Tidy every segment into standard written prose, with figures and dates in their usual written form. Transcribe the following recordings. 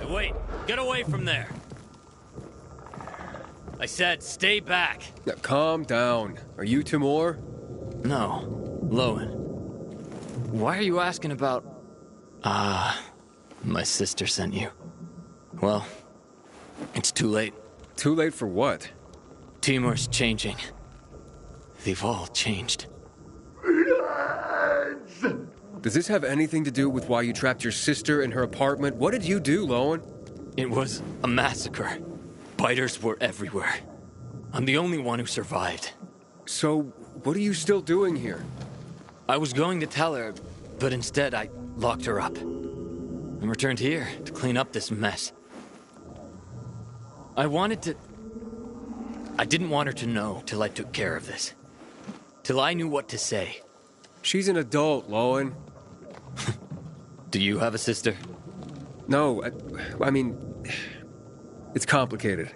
Wait, get away from there. I said stay back. Now, calm down. Are you Timur? No, Lowen. Why are you asking about... my sister sent you. Well, it's too late. Too late for what? Timur's changing. They've all changed. Does this have anything to do with why you trapped your sister in her apartment? What did you do, Lowen? It was a massacre. Biters were everywhere. I'm the only one who survived. So, what are you still doing here? I was going to tell her, but instead I locked her up. And returned here to clean up this mess. I didn't want her to know till I took care of this. Till I knew what to say. She's an adult, Lowen. Do you have a sister? No, I mean, it's complicated.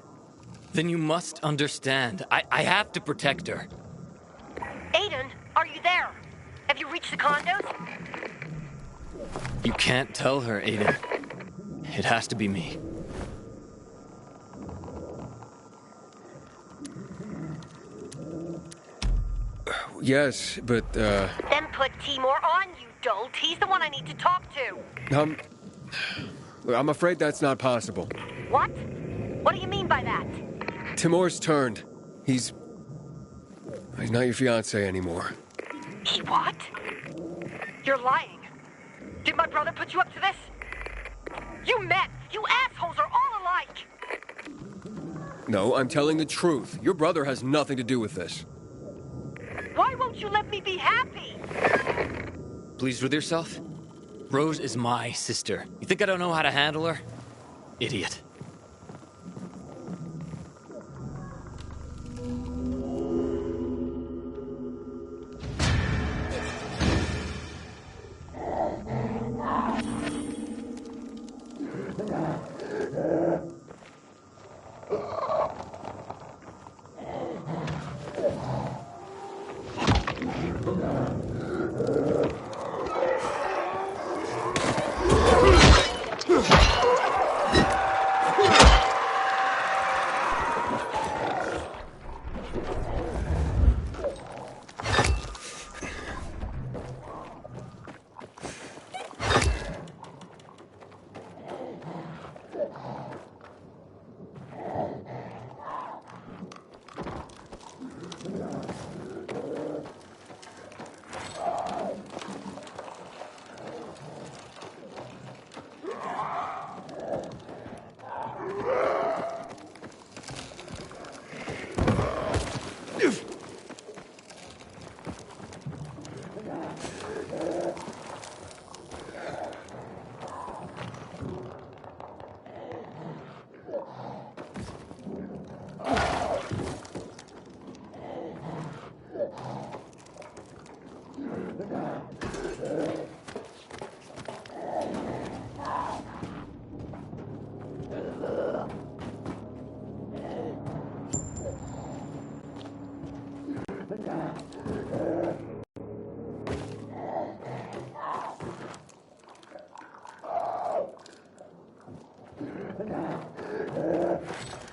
Then you must understand. I have to protect her. Aiden, are you there? Have you reached the condos? You can't tell her, Aiden. It has to be me. Yes, but, Then put Timur on, you dolt. He's the one I need to talk to. I'm afraid that's not possible. What? What do you mean by that? Timur's turned. He's not your fiancé anymore. He what? You're lying. Did my brother put you up to this? You men, you assholes are all alike. No, I'm telling the truth. Your brother has nothing to do with this. Why won't you let me be happy? Pleased with yourself? Rose is my sister. You think I don't know how to handle her? Idiot.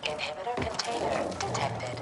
Inhibitor container detected.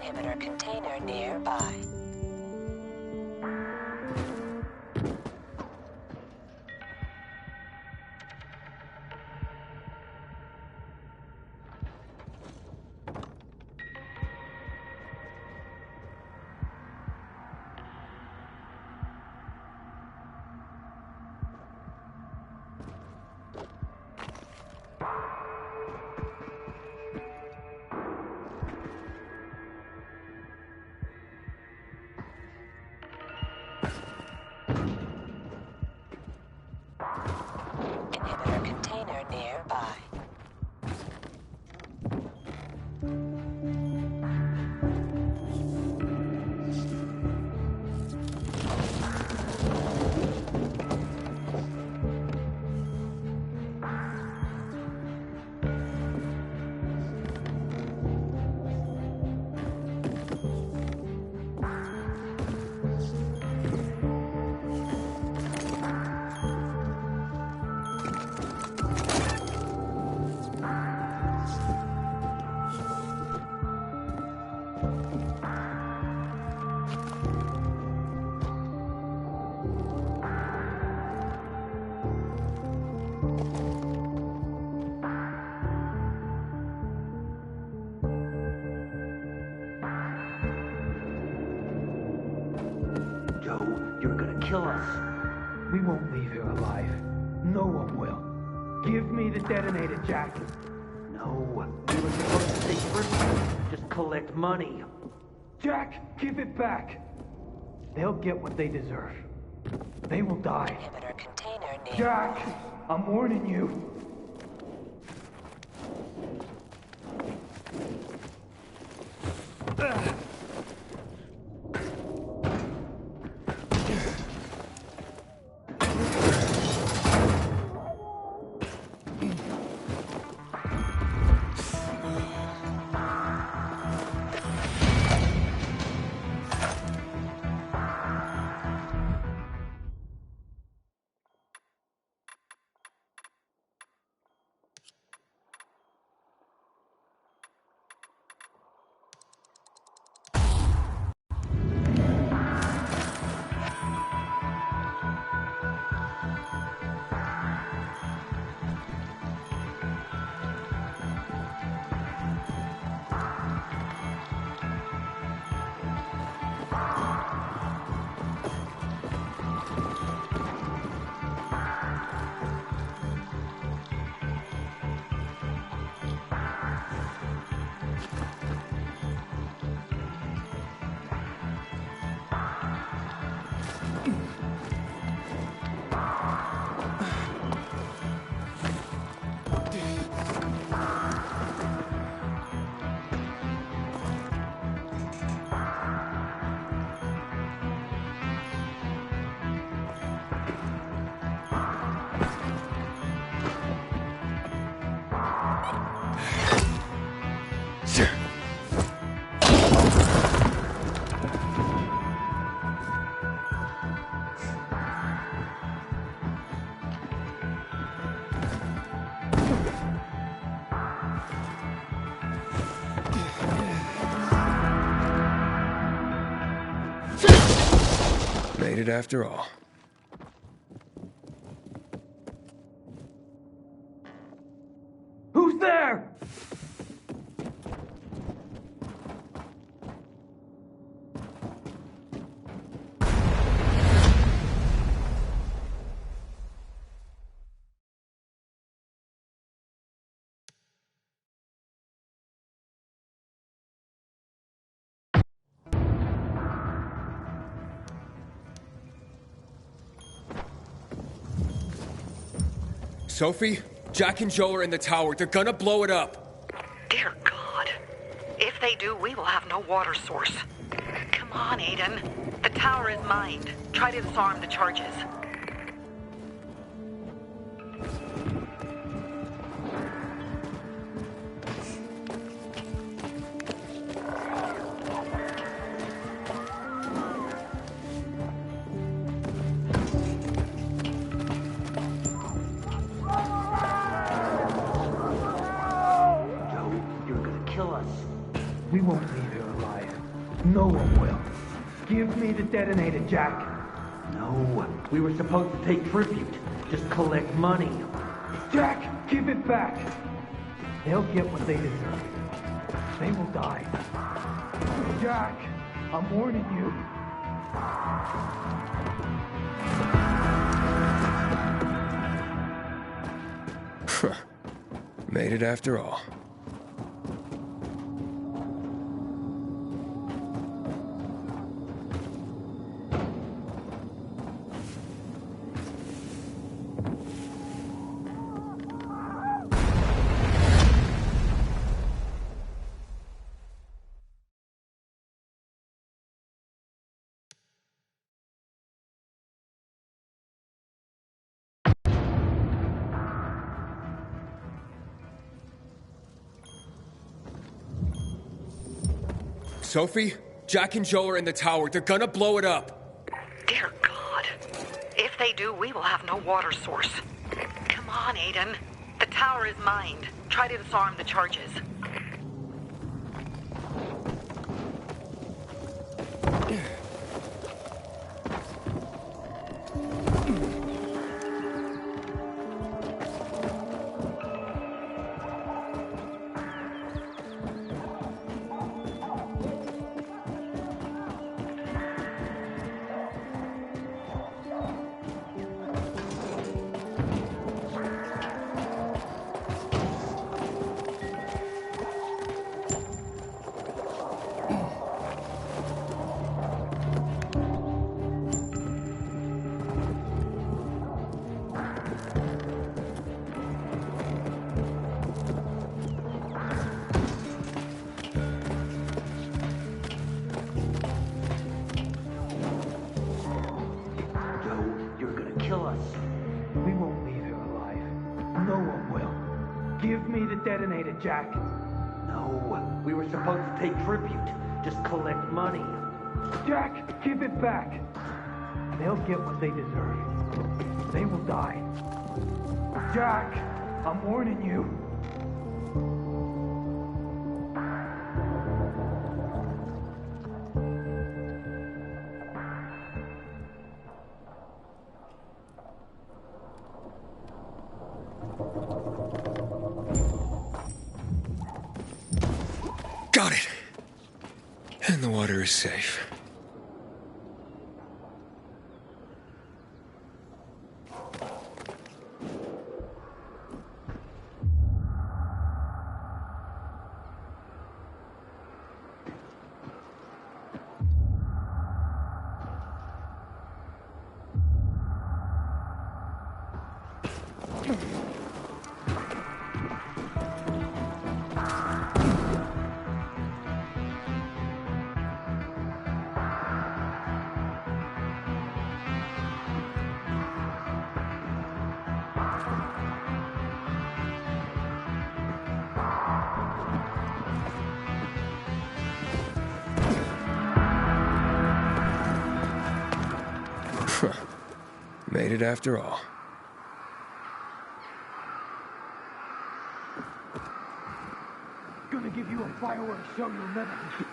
Inhibitor container nearby. Inhibitor container nearby. Joe, you're gonna kill us. We won't leave here alive. No one will. Give me the detonator, Jack. No, we were supposed to stay friendly. Just collect money. Jack, give it back. They'll get what they deserve. They will die. Inhibitor container nearby. Jack, I'm warning you. Made it after all. Who's there? Sophie, Jack and Joe are in the tower. They're gonna blow it up. Dear God. If they do, we will have no water source. Come on, Aiden. The tower is mined. Try to disarm the charges. We won't leave here alive. No one will. Give me the detonator, Jack. No, we were supposed to take tribute. Just collect money. Jack, give it back. They'll get what they deserve. They will die. Jack, I'm warning you. Made it after all. Sophie, Jack and Joe are in the tower. They're gonna blow it up. Dear God. If they do, we will have no water source. Come on, Aiden. The tower is mined. Try to disarm the charges. We won't leave here alive. No one will. Give me the detonator, Jack. No, we were supposed to take tribute. Just collect money. Jack, give it back. They'll get what they deserve. They will die. Jack, I'm warning you. Got it. And the water is safe. Made it after all. Gonna give you a fireworks show you'll never see.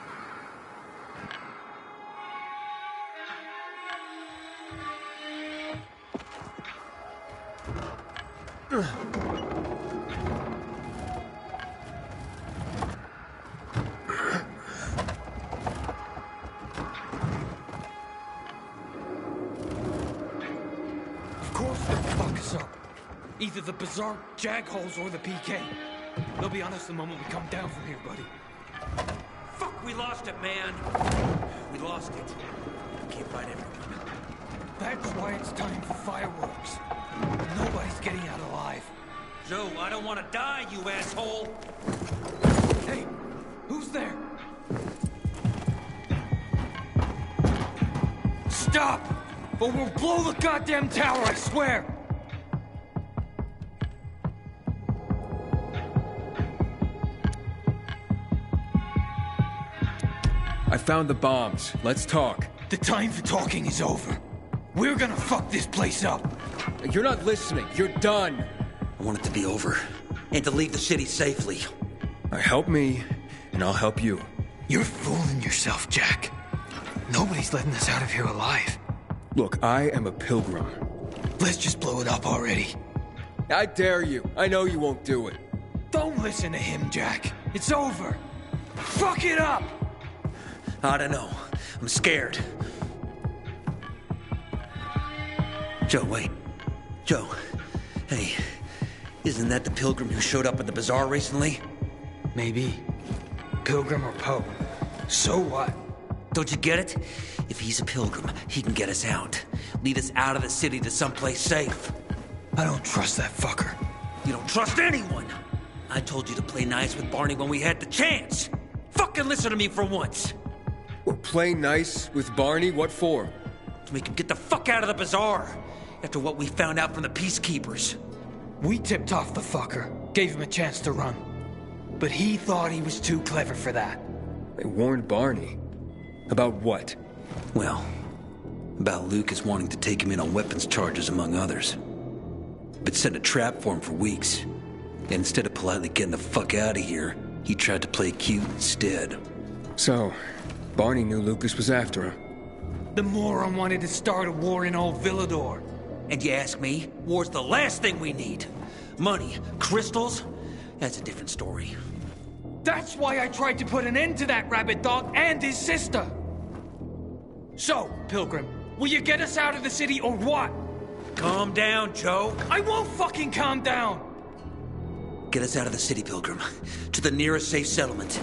Of course they'll fuck us up. Either the Berserk, Jagholes, or the PK. They'll be on us the moment we come down from here, buddy. Fuck, we lost it, man. We lost it. We can't fight everyone. That's why it's time for fireworks. Nobody's getting out alive. Joe, I don't want to die, you asshole! Hey, who's there? Stop! Or we'll blow the goddamn tower, I swear! I found the bombs. Let's talk. The time for talking is over. We're gonna fuck this place up. You're not listening. You're done. I want it to be over. And to leave the city safely. Help me, and I'll help you. You're fooling yourself, Jack. Nobody's letting us out of here alive. Look, I am a pilgrim. Let's just blow it up already. I dare you. I know you won't do it. Don't listen to him, Jack. It's over. Fuck it up! I don't know. I'm scared. Joe, wait. Joe. Hey, isn't that the pilgrim who showed up at the bazaar recently? Maybe. Pilgrim or Poe. So what? Don't you get it? If he's a pilgrim, he can get us out. Lead us out of the city to someplace safe. I don't trust that fucker. You don't trust anyone! I told you to play nice with Barney when we had the chance! Fucking listen to me for once! Well, play nice with Barney? What for? To make him get the fuck out of the bazaar! After what we found out from the peacekeepers. We tipped off the fucker, gave him a chance to run. But he thought he was too clever for that. They warned Barney. About what? Well, about Lucas wanting to take him in on weapons charges, among others. But set a trap for him for weeks. And instead of politely getting the fuck out of here, he tried to play cute instead. So, Barney knew Lucas was after him. The moron wanted to start a war in old Villador. And you ask me, war's the last thing we need. Money, crystals, that's a different story. That's why I tried to put an end to that rabbit dog and his sister. So, Pilgrim, will you get us out of the city or what? Calm down, Joe. I won't fucking calm down! Get us out of the city, Pilgrim, to the nearest safe settlement.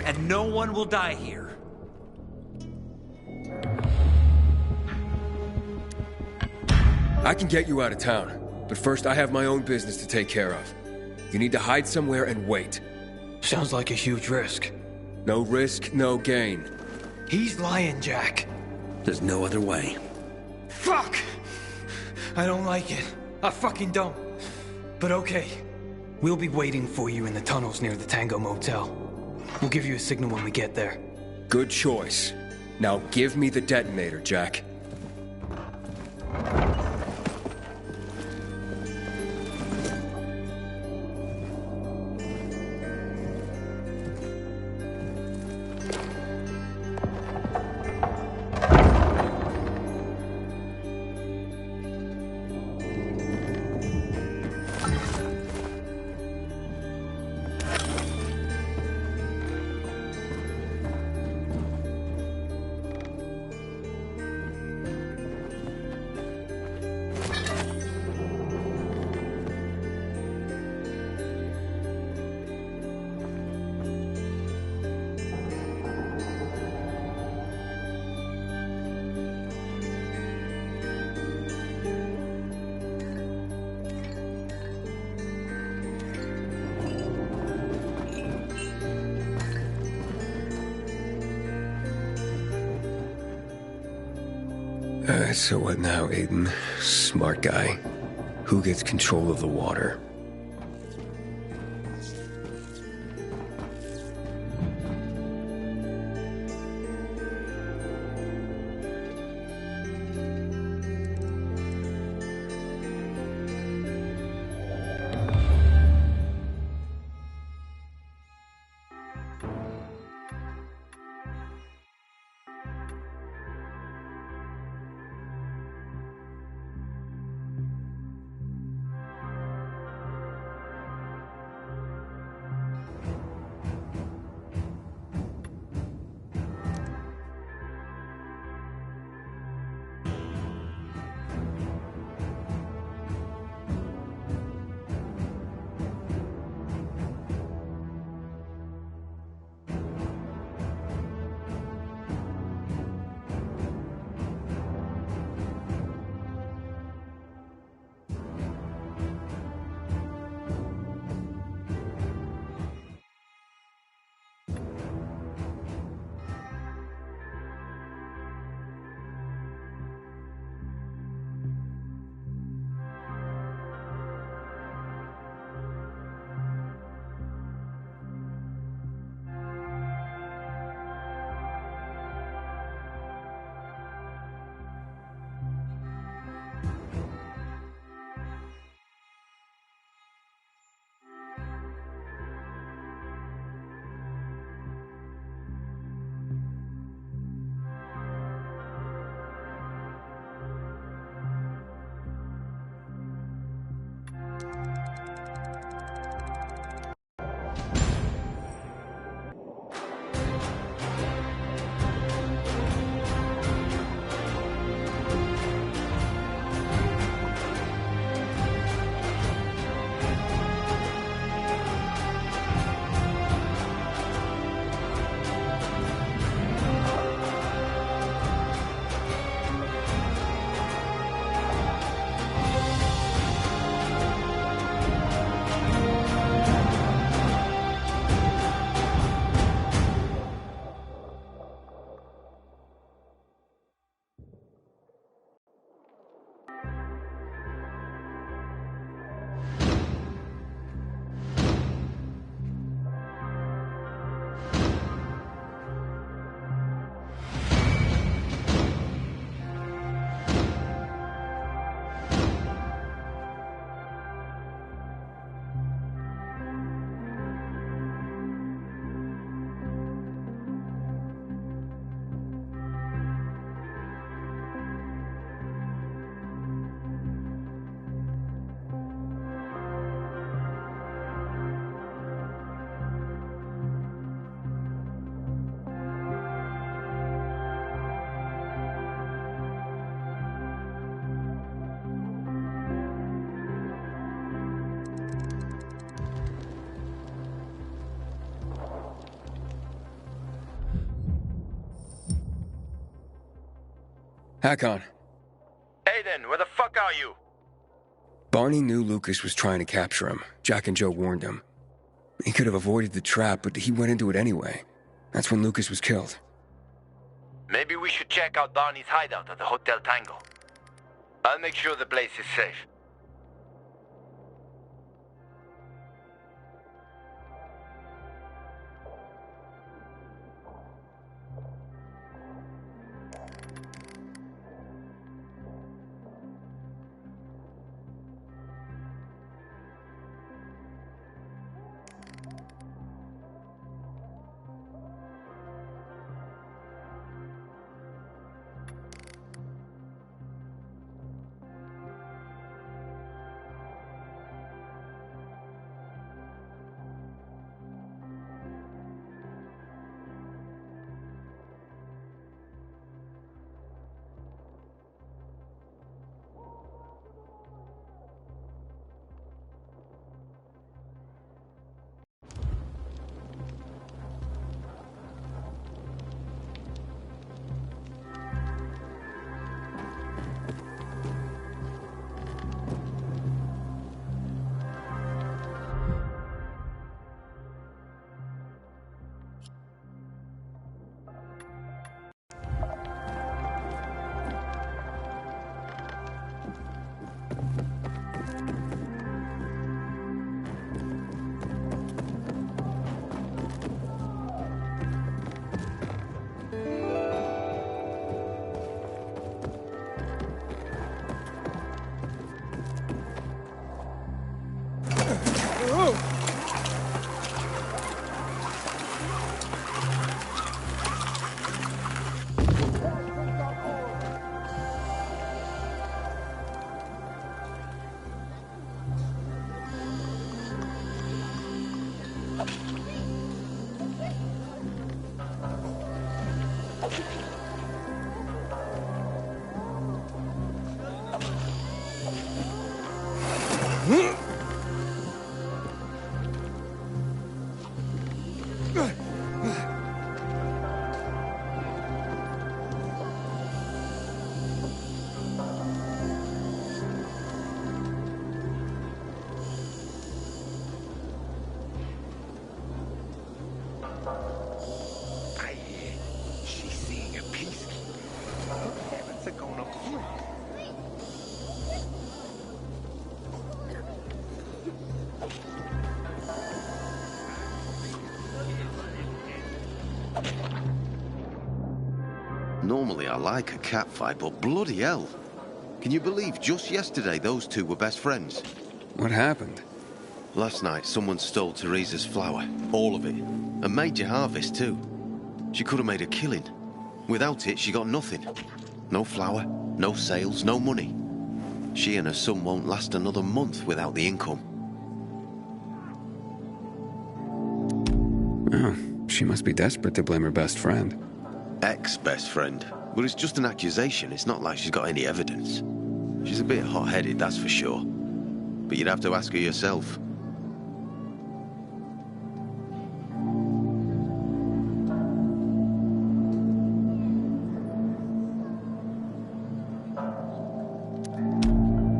And no one will die here. I can get you out of town, but first I have my own business to take care of. You need to hide somewhere and wait. Sounds like a huge risk. No risk, no gain. He's lying, Jack. There's no other way. Fuck! I don't like it. I fucking don't. But okay. We'll be waiting for you in the tunnels near the Tango Motel. We'll give you a signal when we get there. Good choice. Now give me the detonator, Jack. So what now, Aiden? Smart guy. Who gets control of the water? Hakon. Aiden, where the fuck are you? Barney knew Lucas was trying to capture him. Jack and Joe warned him. He could have avoided the trap, but he went into it anyway. That's when Lucas was killed. Maybe we should check out Barney's hideout at the Hotel Tango. I'll make sure the place is safe. Normally I like a cat fight, but bloody hell. Can you believe just yesterday those two were best friends? What happened? Last night someone stole Teresa's flour. All of it. A major harvest too. She could have made a killing. Without it, she got nothing. No flour, no sales, no money. She and her son won't last another month without the income. Oh, she must be desperate to blame her best friend. Ex-best friend. But it's just an accusation. It's not like she's got any evidence. She's a bit hot-headed, that's for sure. But you'd have to ask her yourself.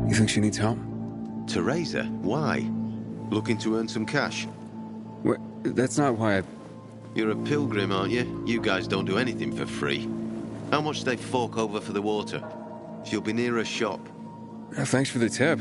You think she needs help? Teresa? Why? Looking to earn some cash? What? That's not why I... You're a pilgrim, aren't you? You guys don't do anything for free. How much do they fork over for the water? She'll be near a shop. Thanks for the tip.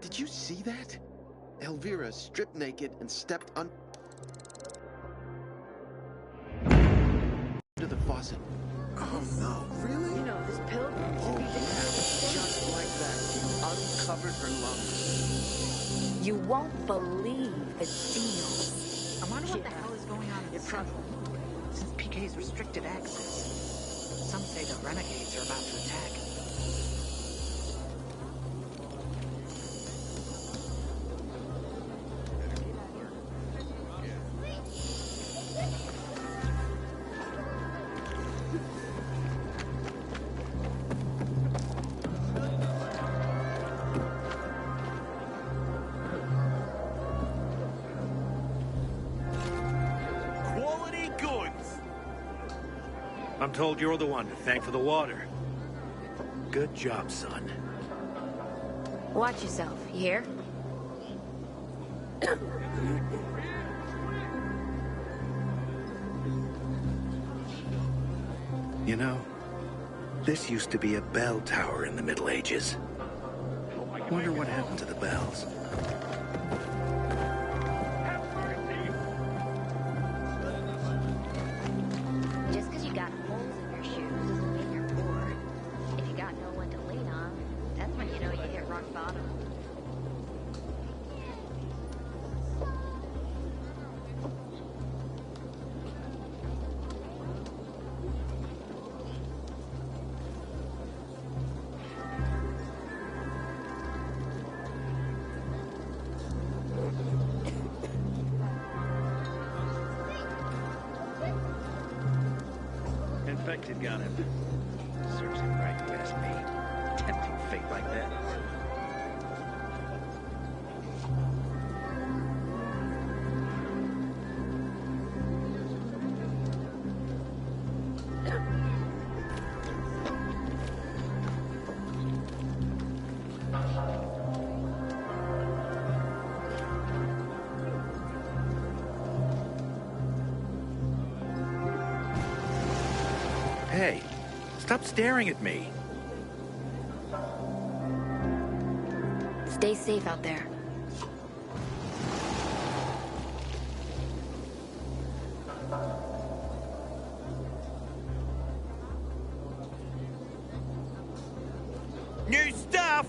Did you see that? Elvira stripped naked and stepped under the faucet. Oh no, really? You know, this pilgrim should be dead. Just like that, she uncovered her lungs. You won't believe the deals. I wonder what the hell is going on in Central. Since PK's restricted access. Some say the renegades are about to attack. I'm told you're the one to thank for the water. Good job, son. Watch yourself, you hear? You know, this used to be a bell tower in the Middle Ages. Wonder what happened to the bells. Just because you got holes in your shoes doesn't mean you're poor. If you got no one to lean on, that's when you know you hit rock bottom. Infected got him. Serves him right to get us paid. Tempting fate like that. Hey, stop staring at me. Stay safe out there. New stuff!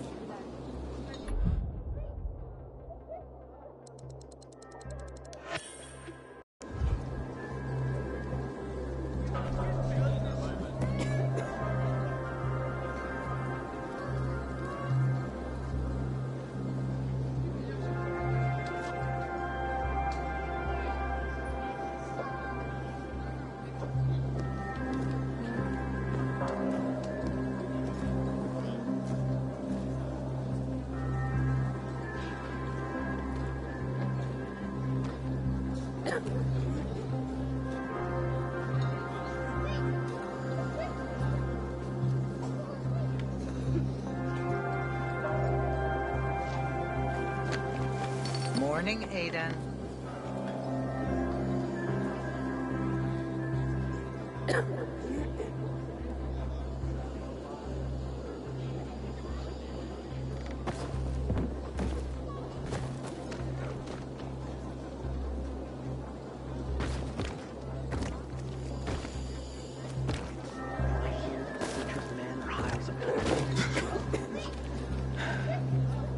Morning, Aiden.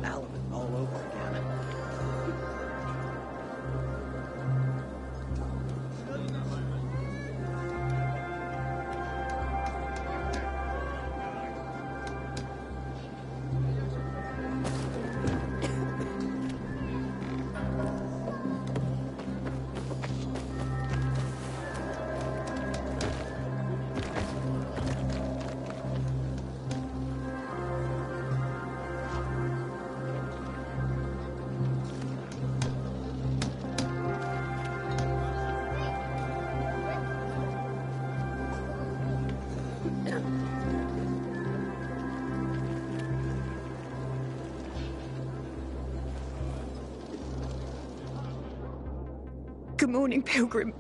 Alvin all over again. Good morning, Pilgrim.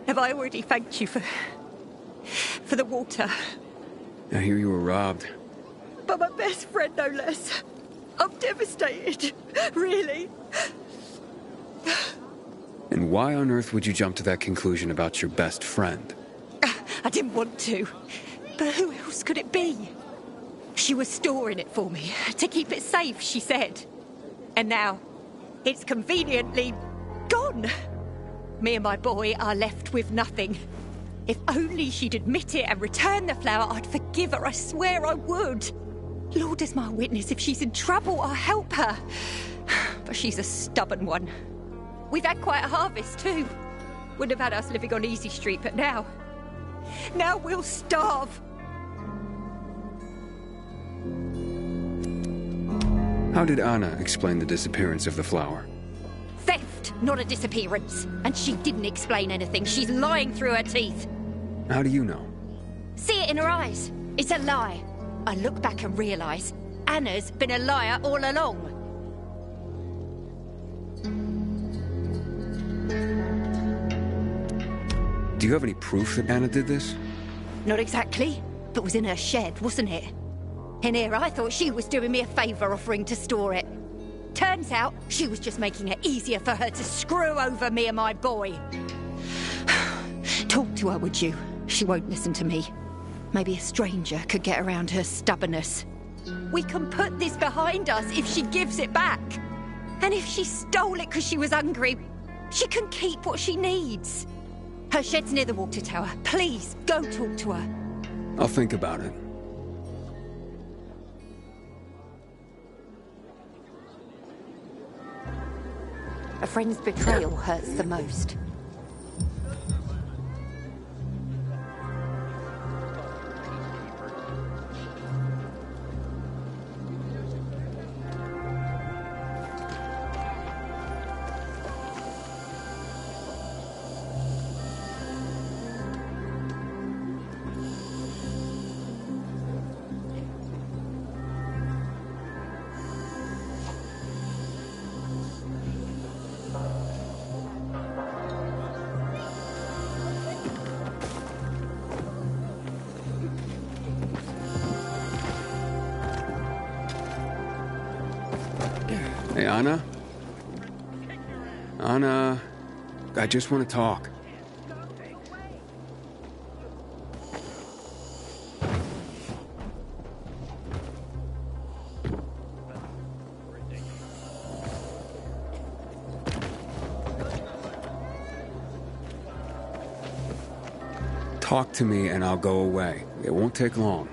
Have I already thanked you for the water? I hear you were robbed. But my best friend, no less. I'm devastated. Really. And why on earth would you jump to that conclusion about your best friend? I didn't want to. But who else could it be? She was storing it for me, to keep it safe, she said. And now, it's conveniently gone. Me and my boy are left with nothing. If only she'd admit it and return the flower, I'd forgive her, I swear I would. Lord is my witness, if she's in trouble, I'll help her. But she's a stubborn one. We've had quite a harvest too. Wouldn't have had us living on Easy Street, but now we'll starve. How did Anna explain the disappearance of the flower? Theft, not a disappearance. And she didn't explain anything. She's lying through her teeth. How do you know? See it in her eyes. It's a lie. I look back and realise Anna's been a liar all along. Do you have any proof that Anna did this? Not exactly, but was in her shed, wasn't it? In here, I thought she was doing me a favour offering to store it. Turns out, she was just making it easier for her to screw over me and my boy. Talk to her, would you? She won't listen to me. Maybe a stranger could get around her stubbornness. We can put this behind us if she gives it back. And if she stole it because she was hungry, she can keep what she needs. Her shed's near the water tower. Please, go talk to her. I'll think about it. A friend's betrayal hurts the most. Hey, Anna? Anna, I just want to talk. Talk to me and I'll go away. It won't take long.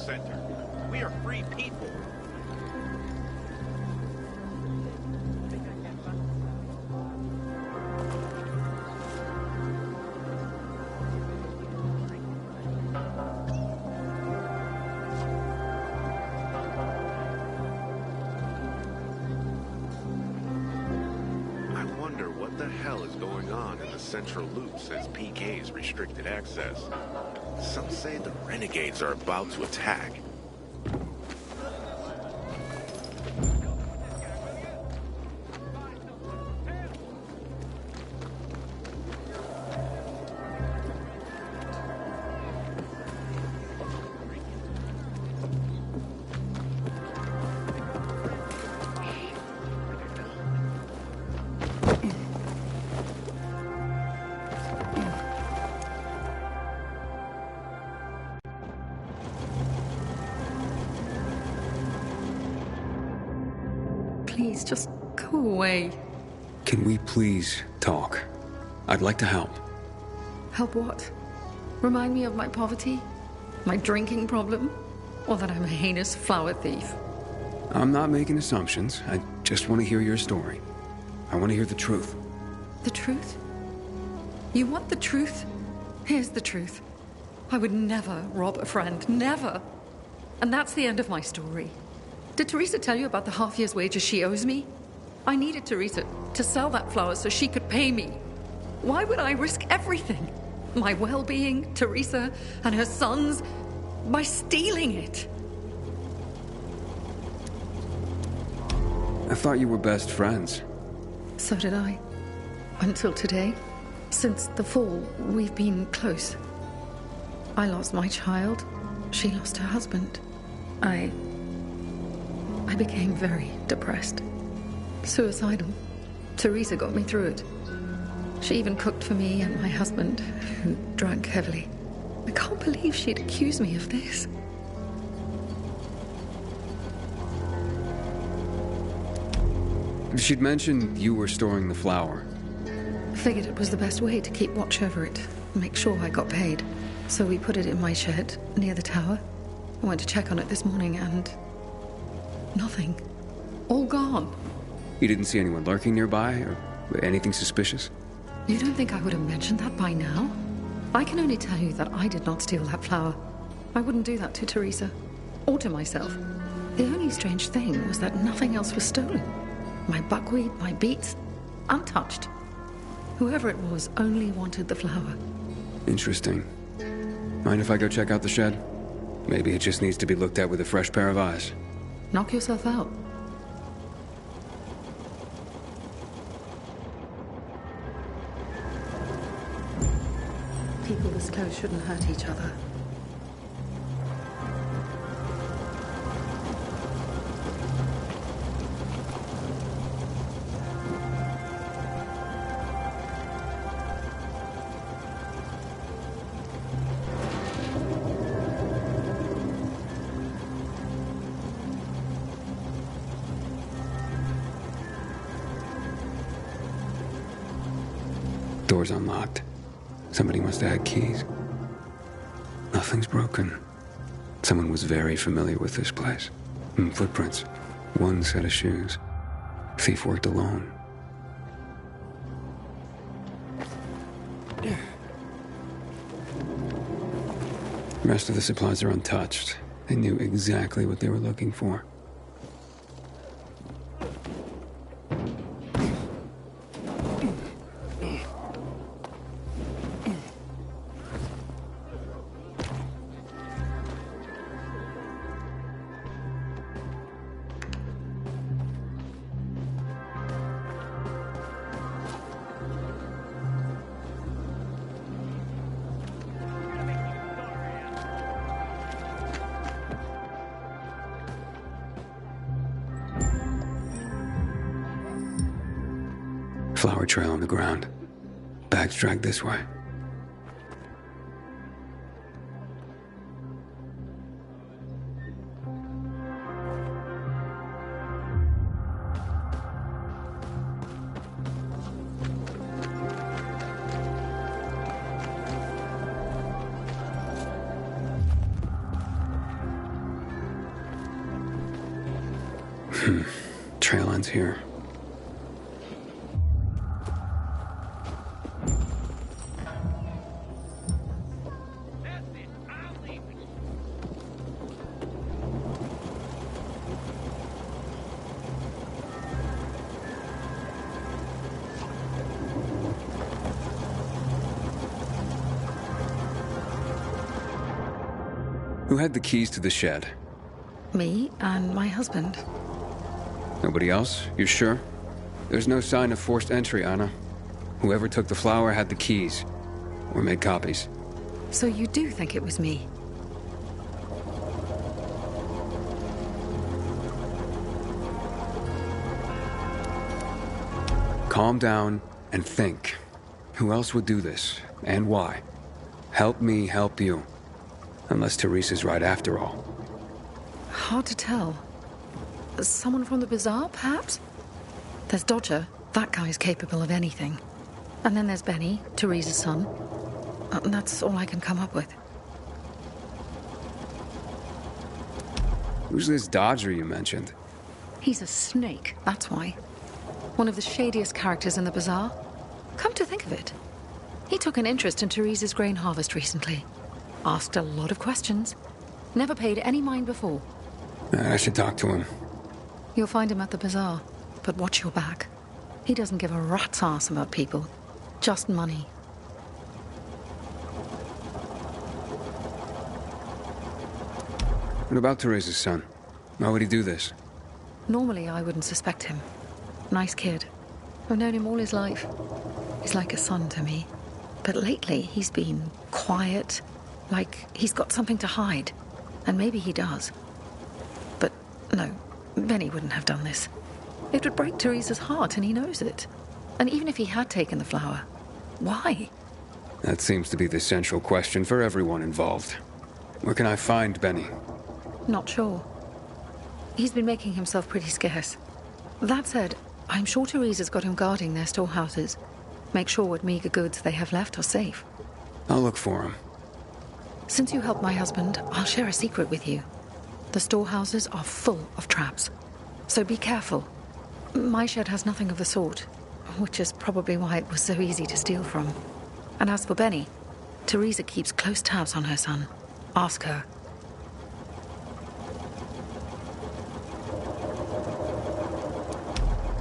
center. We are free people. I wonder what the hell is going on in the central loop since PK's restricted access. Some say the renegades are about to attack. Please, just go away. Can we please talk? I'd like to help. Help what? Remind me of my poverty? My drinking problem? Or that I'm a heinous flower thief? I'm not making assumptions. I just want to hear your story. I want to hear the truth. The truth? You want the truth? Here's the truth. I would never rob a friend. Never. And that's the end of my story. Did Teresa tell you about the half year's wages she owes me? I needed Teresa to sell that flower so she could pay me. Why would I risk everything? My well-being, Teresa, and her sons, by stealing it? I thought you were best friends. So did I. Until today. Since the fall, we've been close. I lost my child. She lost her husband. I became very depressed. Suicidal. Teresa got me through it. She even cooked for me and my husband, who drank heavily. I can't believe she'd accuse me of this. She'd mentioned you were storing the flower. Figured it was the best way to keep watch over it, make sure I got paid. So we put it in my shed near the tower. I went to check on it this morning and nothing. All gone. You didn't see anyone lurking nearby or anything suspicious? You don't think I would have mentioned that by now? I can only tell you that I did not steal that flower. I wouldn't do that to Teresa. Or to myself. The only strange thing was that nothing else was stolen. My buckwheat, my beets, untouched. Whoever it was only wanted the flower. Interesting. Mind if I go check out the shed? Maybe it just needs to be looked at with a fresh pair of eyes. Knock yourself out. People this close shouldn't hurt each other. Door's unlocked. Somebody must have had keys. Nothing's broken. Someone was very familiar with this place. Footprints. One set of shoes. Thief worked alone. The rest of the supplies are untouched. They knew exactly what they were looking for. Flower trail on the ground. Bags dragged this way. Trail ends here. Who had the keys to the shed? Me and my husband. Nobody else? You sure? There's no sign of forced entry, Anna. Whoever took the flower had the keys. Or made copies. So you do think it was me? Calm down and think. Who else would do this? And why? Help me help you. Unless Teresa's right after all. Hard to tell. Someone from the bazaar, perhaps? There's Dodger. That guy's capable of anything. And then there's Benny, Teresa's son. And that's all I can come up with. Who's this Dodger you mentioned? He's a snake, that's why. One of the shadiest characters in the bazaar. Come to think of it. He took an interest in Teresa's grain harvest recently. Asked a lot of questions. Never paid any mind before. I should talk to him. You'll find him at the bazaar, but watch your back. He doesn't give a rat's ass about people. Just money. What about Teresa's son? Why would he do this? Normally, I wouldn't suspect him. Nice kid. I've known him all his life. He's like a son to me. But lately, he's been quiet, like he's got something to hide. And maybe he does. But no, Benny wouldn't have done this. It would break Teresa's heart, and he knows it. And even if he had taken the flower, why? That seems to be the central question for everyone involved. Where can I find Benny? Not sure. He's been making himself pretty scarce. That said, I'm sure Teresa's got him guarding their storehouses. Make sure what meager goods they have left are safe. I'll look for him. Since you helped my husband, I'll share a secret with you. The storehouses are full of traps. So be careful. My shed has nothing of the sort, which is probably why it was so easy to steal from. And as for Benny, Teresa keeps close tabs on her son. Ask her.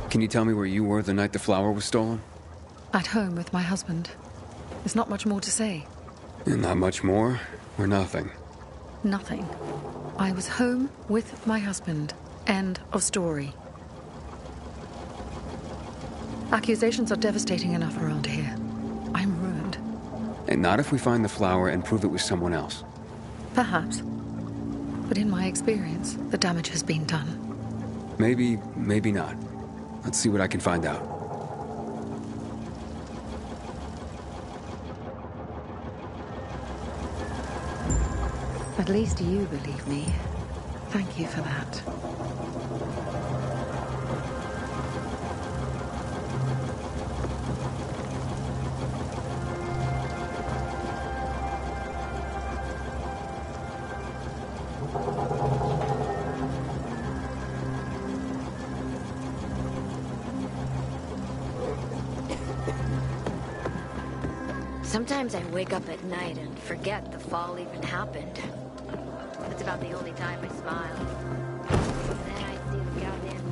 Can you tell me where you were the night the flower was stolen? At home with my husband. There's not much more to say. And not much more, or nothing? Nothing. I was home with my husband. End of story. Accusations are devastating enough around here. I'm ruined. And not if we find the flower and prove it was someone else. Perhaps. But in my experience, the damage has been done. Maybe, maybe not. Let's see what I can find out. At least you believe me. Thank you for that. Sometimes I wake up at night and forget the fall even happened. It's about the only time I smile. Then I see the goddamn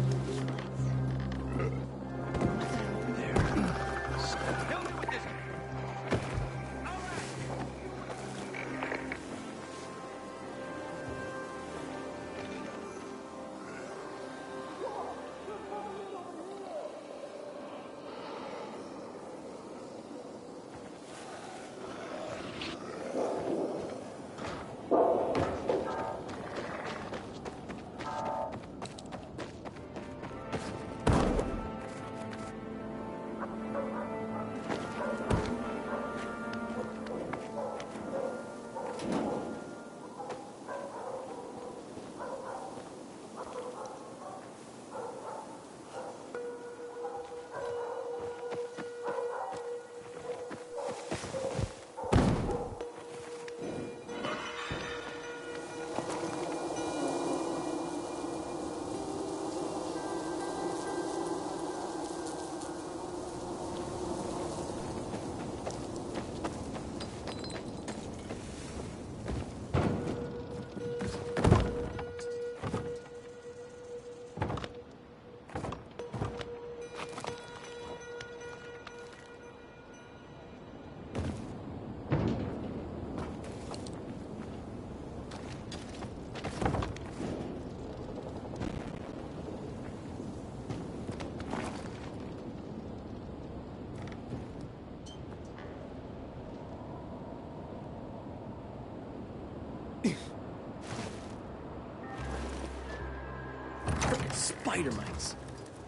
Spider mites.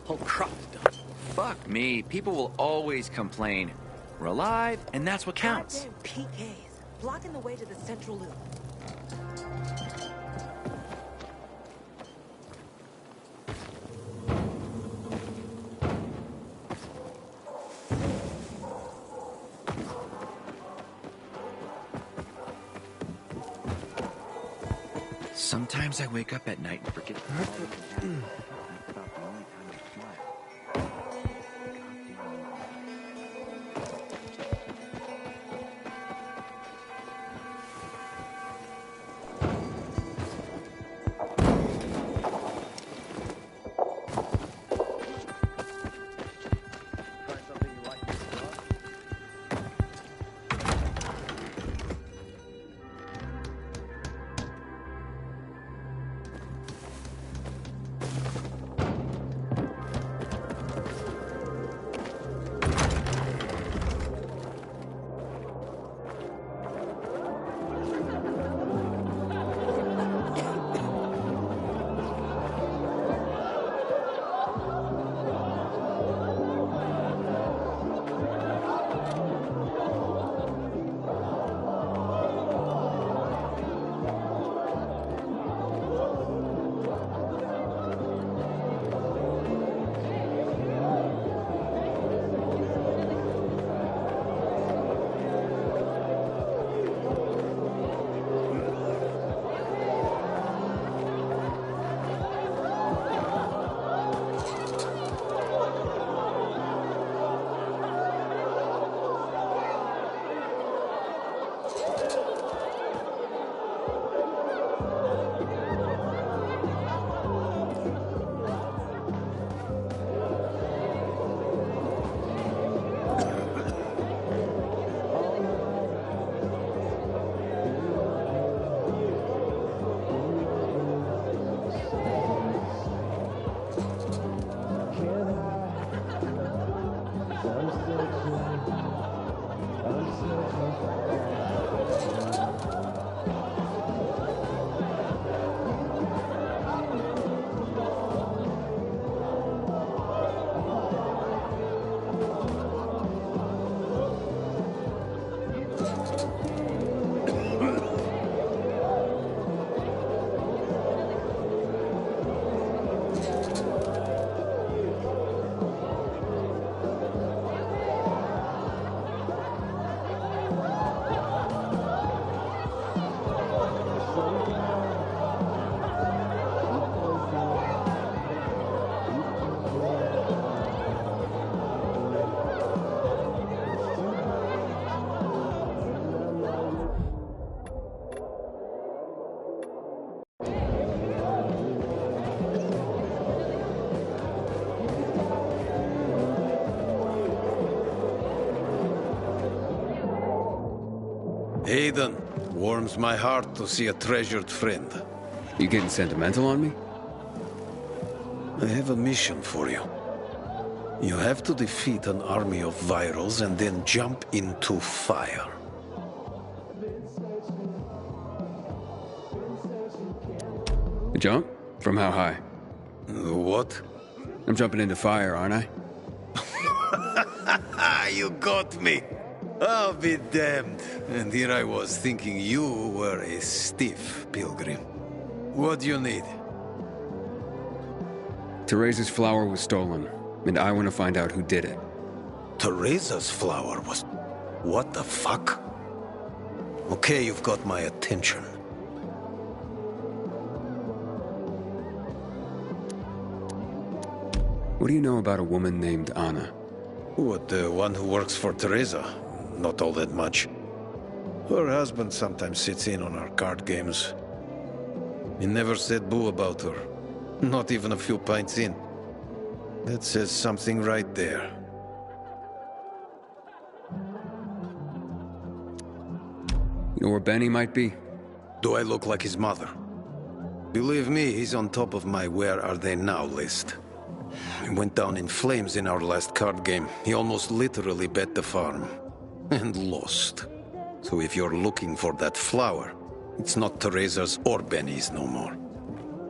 Whole crop of them. Fuck me. People will always complain. We're alive, and that's what counts. Goddamn PKs, blocking the way to the central loop. Sometimes I wake up at night and forget about the only time I smile. Aiden, warms my heart to see a treasured friend. You getting sentimental on me? I have a mission for you. You have to defeat an army of virals and then jump into fire. Jump? From how high? What? I'm jumping into fire, aren't I? You got me! I'll be damned. And here I was thinking you were a stiff pilgrim. What do you need? Teresa's flower was stolen, and I want to find out who did it. Teresa's flower was... What the fuck? Okay, you've got my attention. What do you know about a woman named Anna? What, the one who works for Teresa? Not all that much. Her husband sometimes sits in on our card games. He never said boo about her. Not even a few pints in. That says something right there. You know where Benny might be? Do I look like his mother? Believe me, he's on top of my where are they now list. He went down in flames in our last card game. He almost literally bet the farm. And lost. So if you're looking for that flower, it's not Teresa's or Benny's no more.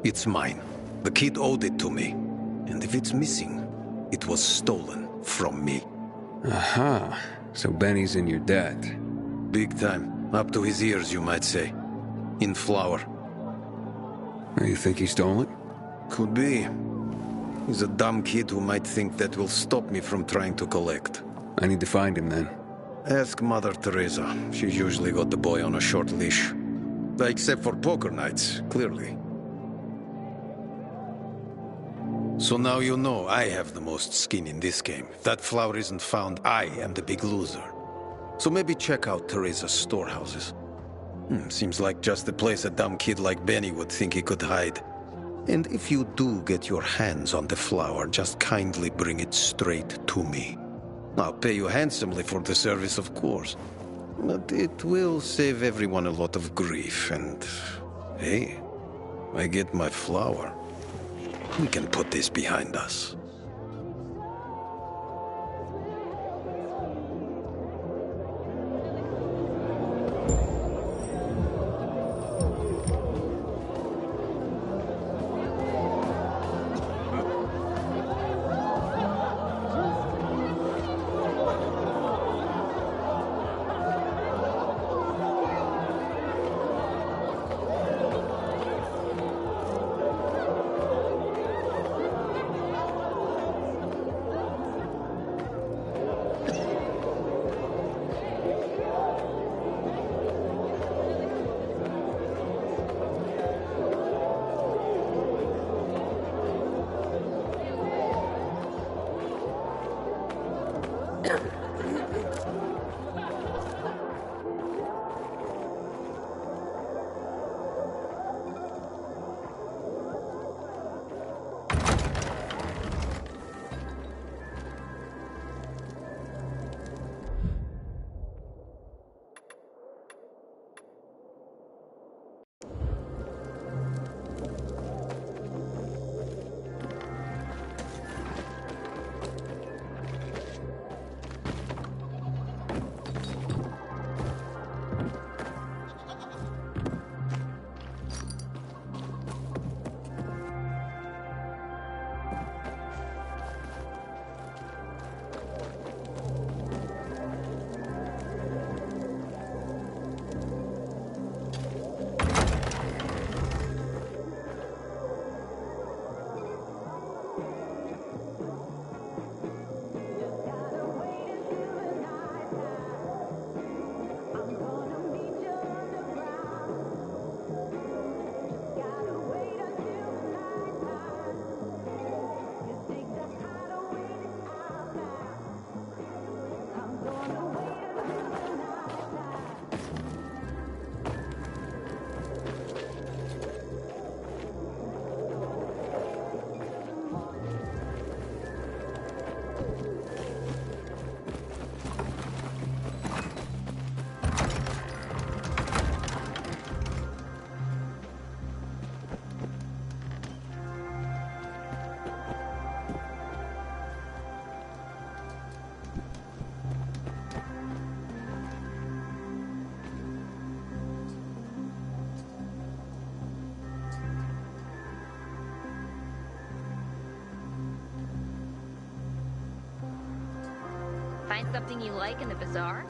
It's mine. The kid owed it to me. And if it's missing, it was stolen from me. Aha. So Benny's in your debt. Big time. Up to his ears, you might say. In flour. You think he stole it? Could be. He's a dumb kid who might think that will stop me from trying to collect. I need to find him then. Ask Mother Teresa. She's usually got the boy on a short leash. Except for poker nights, clearly. So now you know I have the most skin in this game. If that flower isn't found, I am the big loser. So maybe check out Teresa's storehouses. Seems like just the place a dumb kid like Benny would think he could hide. And if you do get your hands on the flower, just kindly bring it straight to me. I'll pay you handsomely for the service, of course. But it will save everyone a lot of grief, and... hey, I get my flower. We can put this behind us. Find something you like in the bazaar?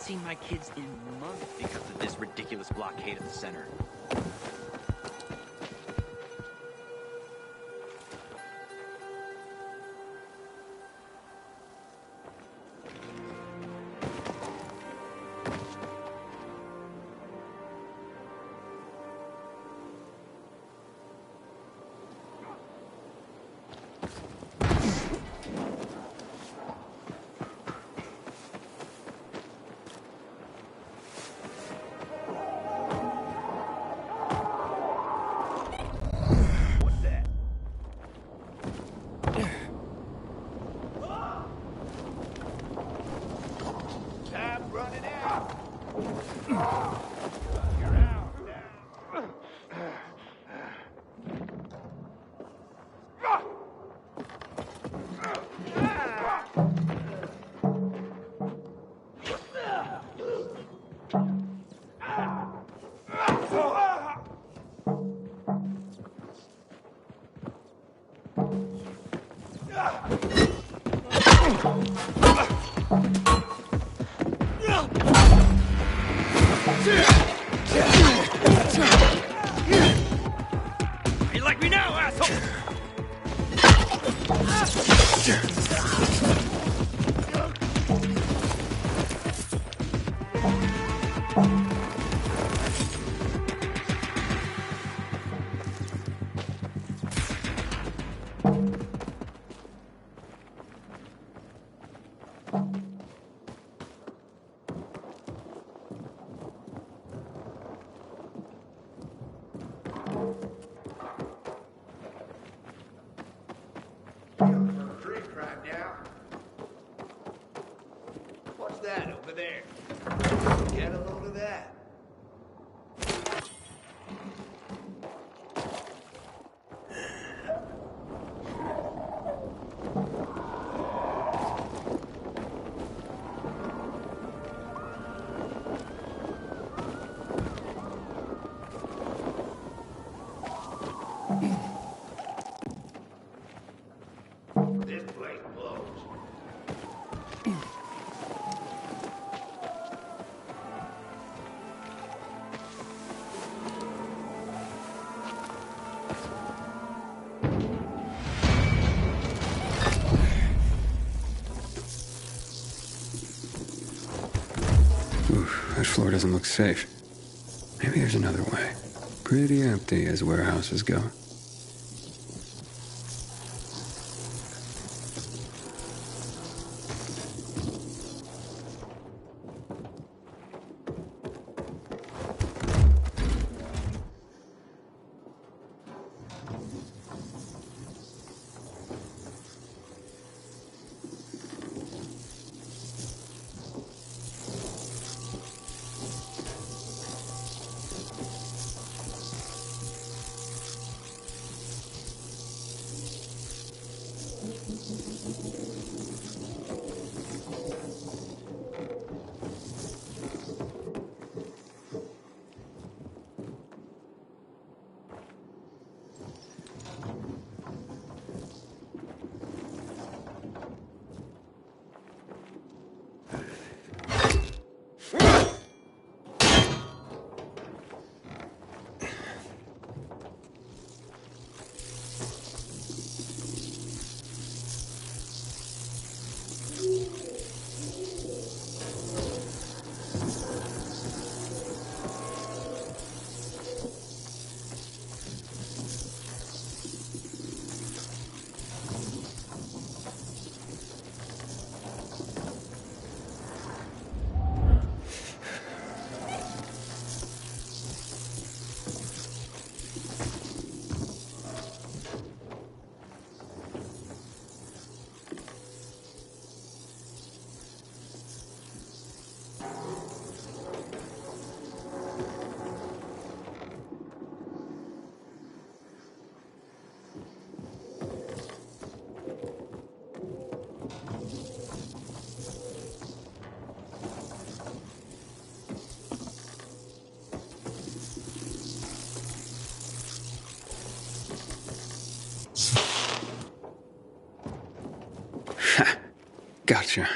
seen my kids in months because of this ridiculous blockade of the center. You like me now, asshole? What's that over there? Get a load of that. This place blows. Oof, that floor doesn't look safe. Maybe there's another way. Pretty empty as warehouses go. Gotcha.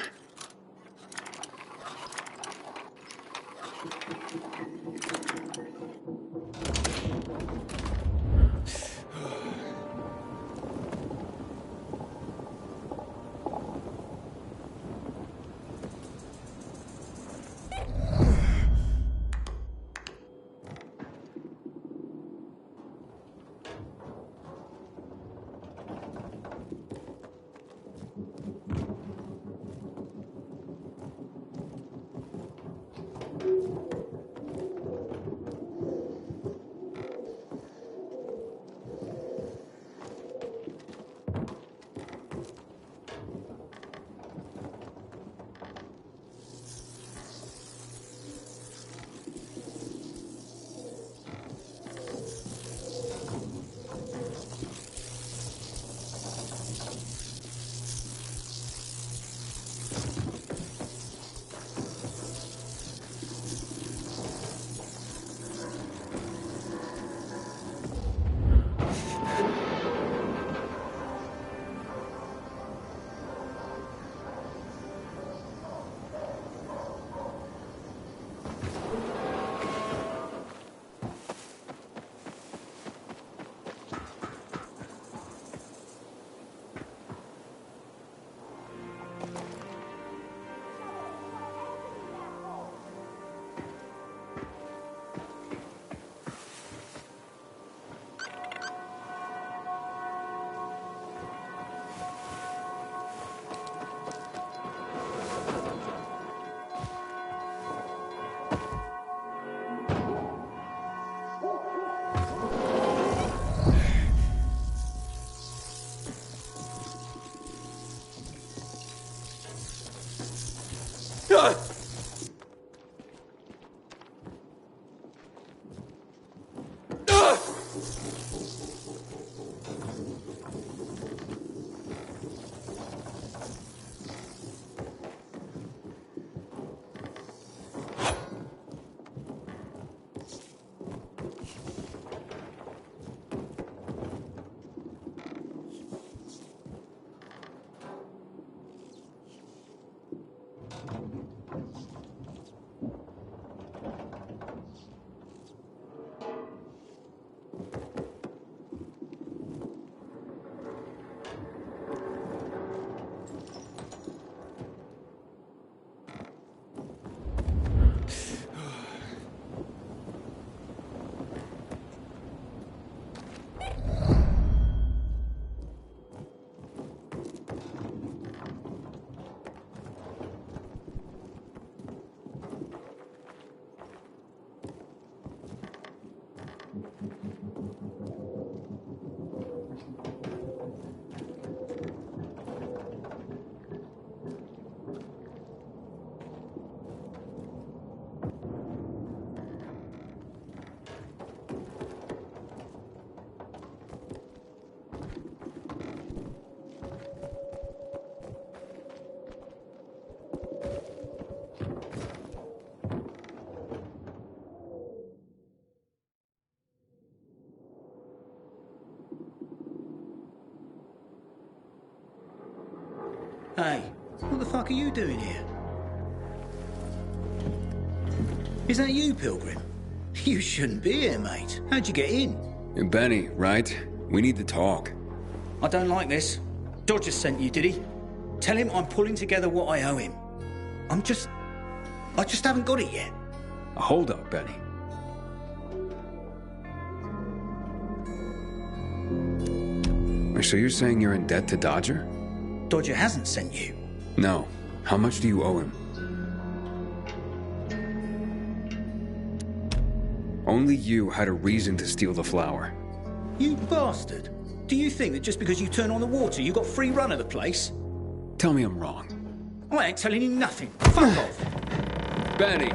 Hey, what the fuck are you doing here? Is that you, Pilgrim? You shouldn't be here, mate. How'd you get in? You're Benny, right? We need to talk. I don't like this. Dodger sent you, did he? Tell him I'm pulling together what I owe him. I just haven't got it yet. Hold up, Benny. So you're saying you're in debt to Dodger? Dodger hasn't sent you. No. How much do you owe him? Only you had a reason to steal the flower. You bastard. Do you think that just because you turn on the water, you got free run of the place? Tell me I'm wrong. I ain't telling you nothing. Fuck off. Benny!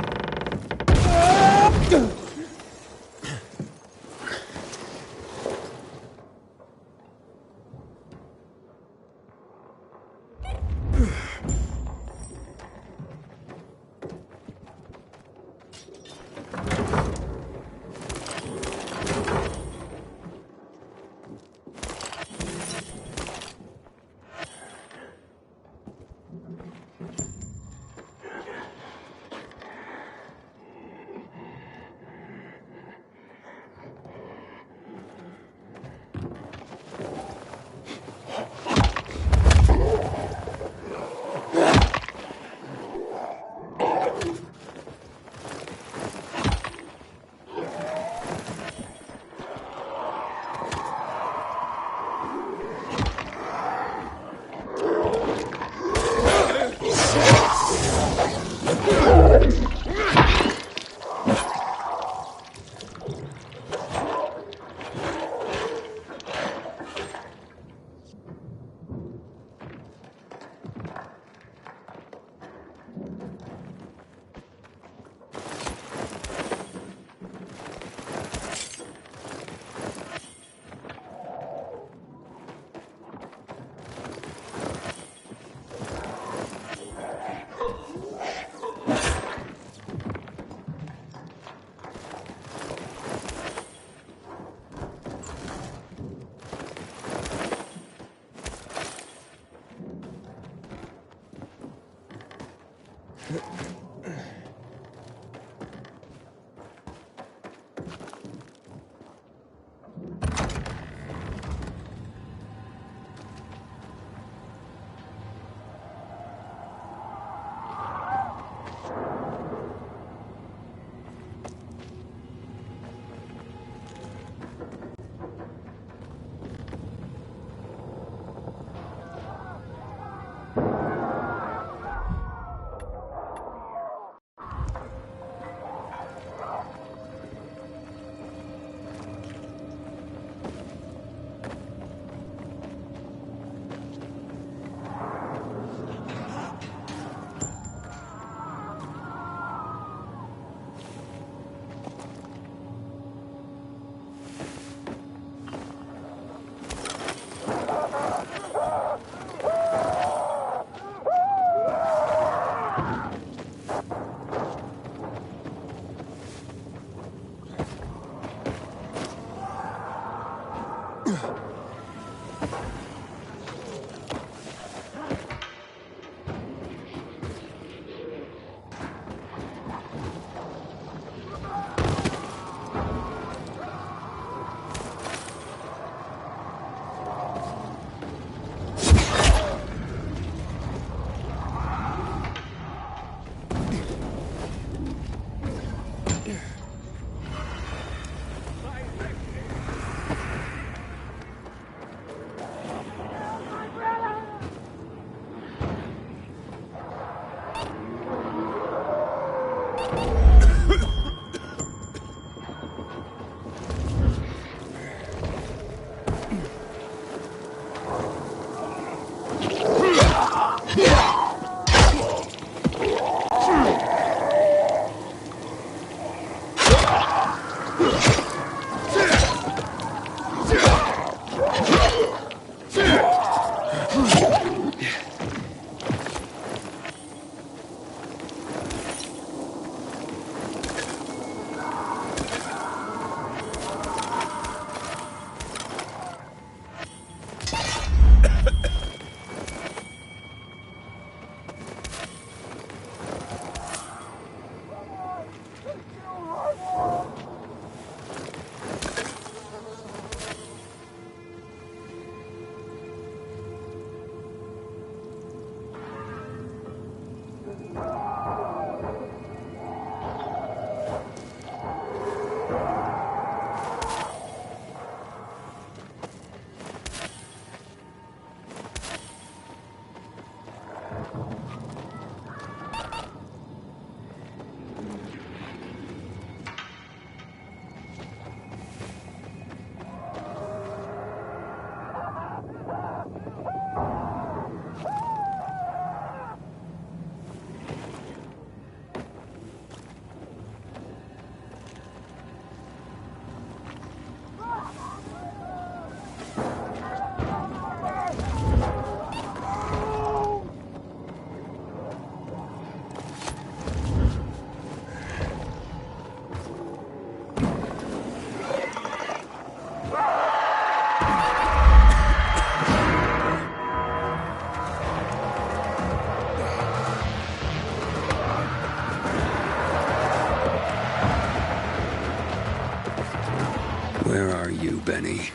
Where are you, Benny?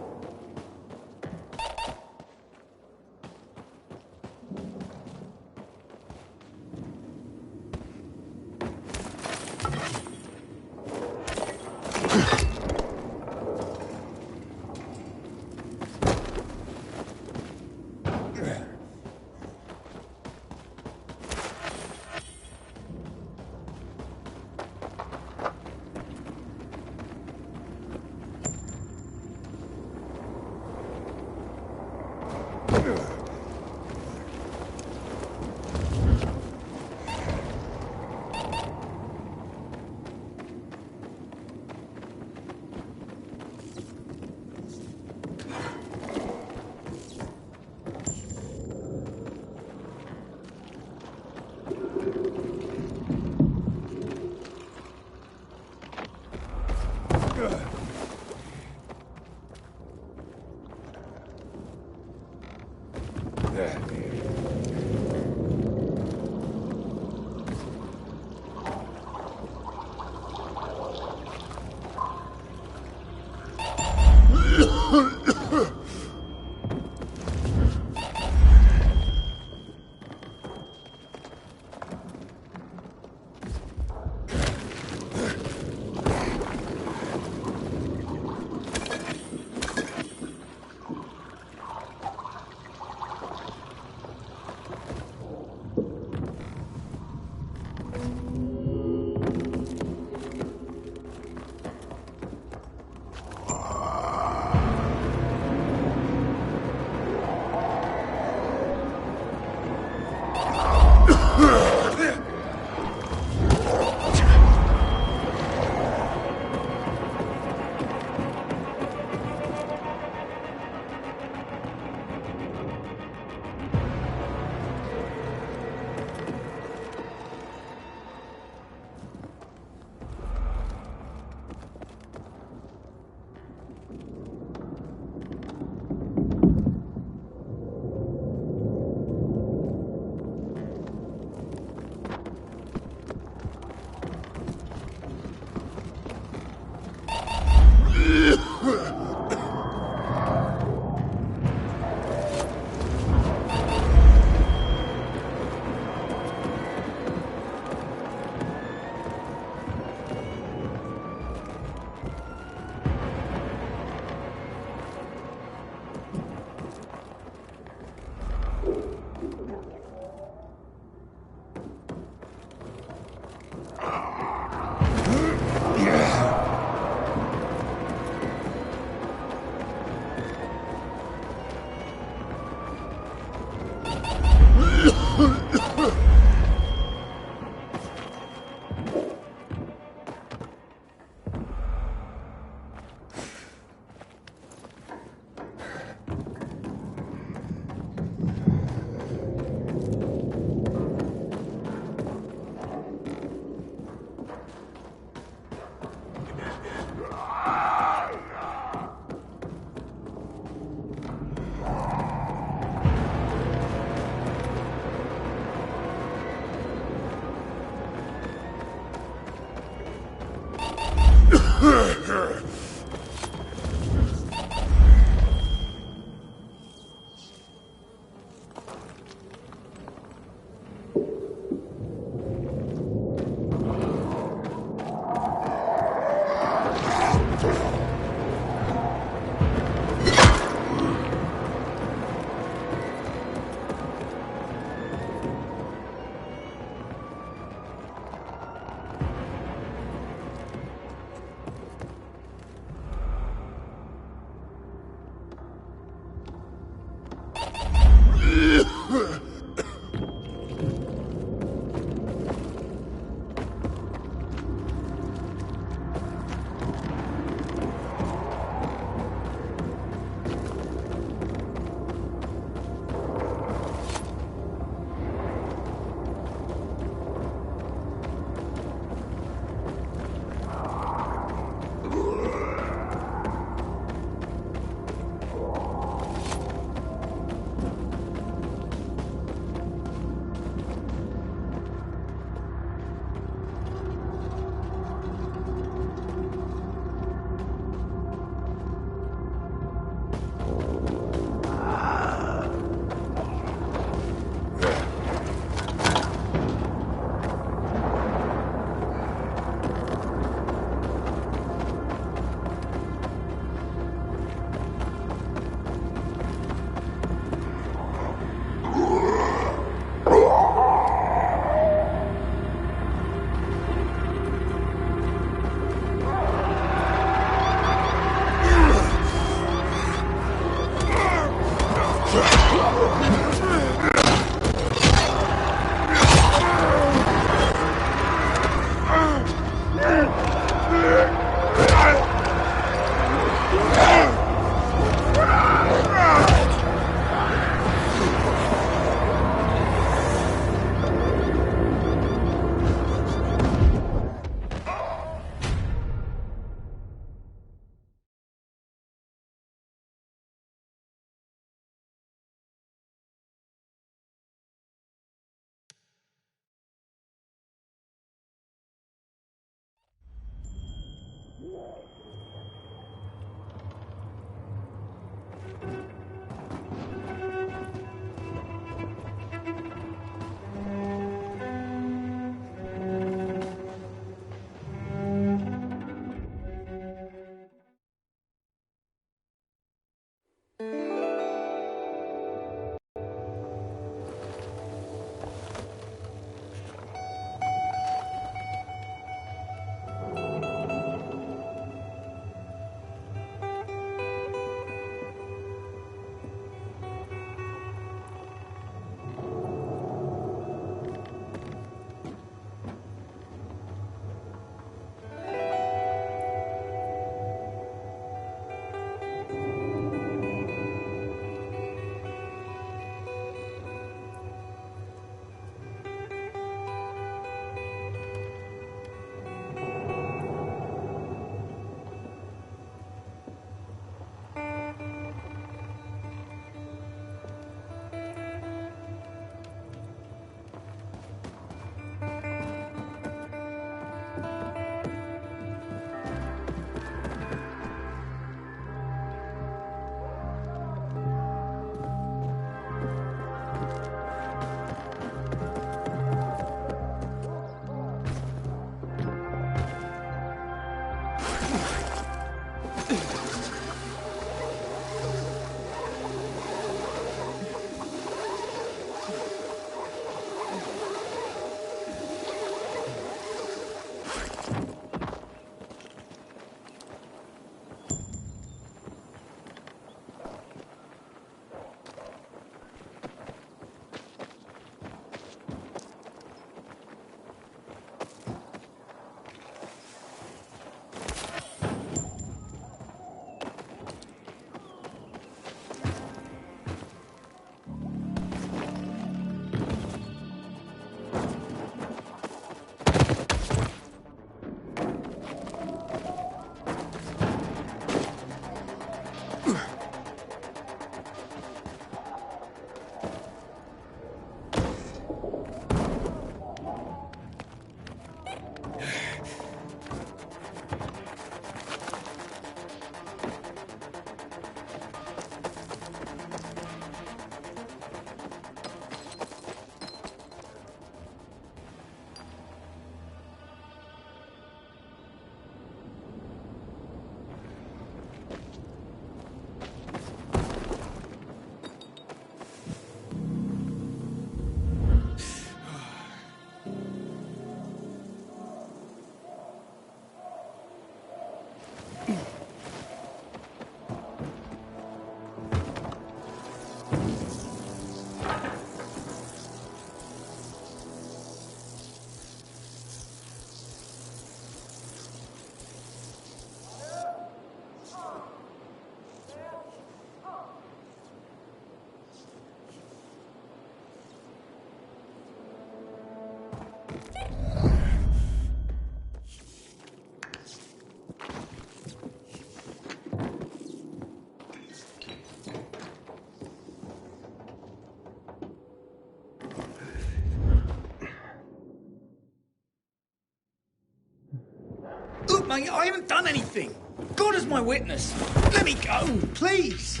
mate. I haven't done anything. God is my witness. Let me go, please.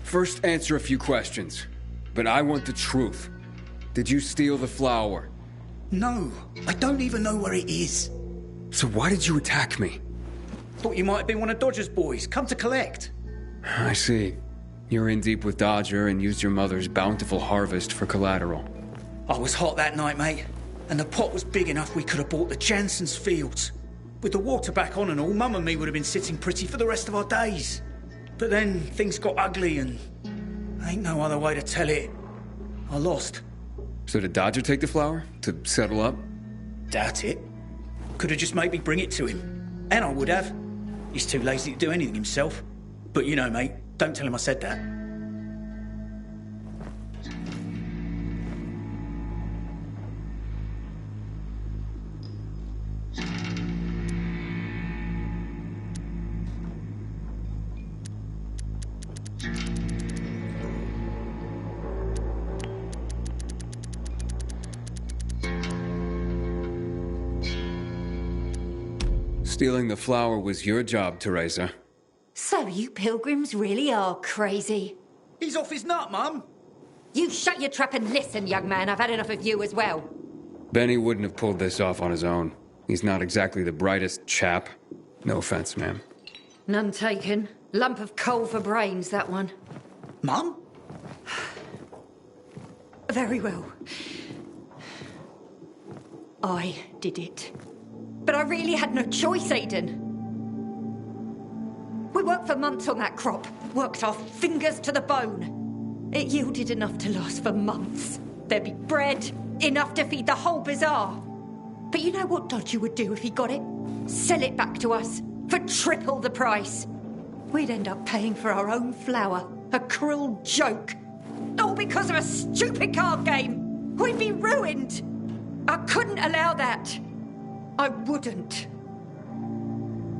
First, answer a few questions. But I want the truth. Did you steal the flower? No, I don't even know where it is. So why did you attack me? Thought you might have been one of Dodger's boys, come to collect. I see. You're in deep with Dodger and used your mother's bountiful harvest for collateral. I was hot that night, mate. And the pot was big enough we could have bought the Jansen's fields. With the water back on and all, Mum and me would have been sitting pretty for the rest of our days. But then things got ugly and... ain't no other way to tell it. I lost. So did Dodger take the flower? To settle up? Doubt it. Could have just made me bring it to him. And I would have. He's too lazy to do anything himself. But you know, mate, don't tell him I said that. Stealing the flower was your job, Teresa. So you pilgrims really are crazy. He's off his nut, Mum. You shut your trap and listen, young man. I've had enough of you as well. Benny wouldn't have pulled this off on his own. He's not exactly the brightest chap. No offense, ma'am. None taken. Lump of coal for brains, that one. Mum? Very well. I did it. But I really had no choice, Aiden. We worked for months on that crop. Worked our fingers to the bone. It yielded enough to last for months. There'd be bread, enough to feed the whole bazaar. But you know what Dodger would do if he got it? Sell it back to us for triple the price. We'd end up paying for our own flour. A cruel joke. All because of a stupid card game. We'd be ruined. I couldn't allow that. I wouldn't.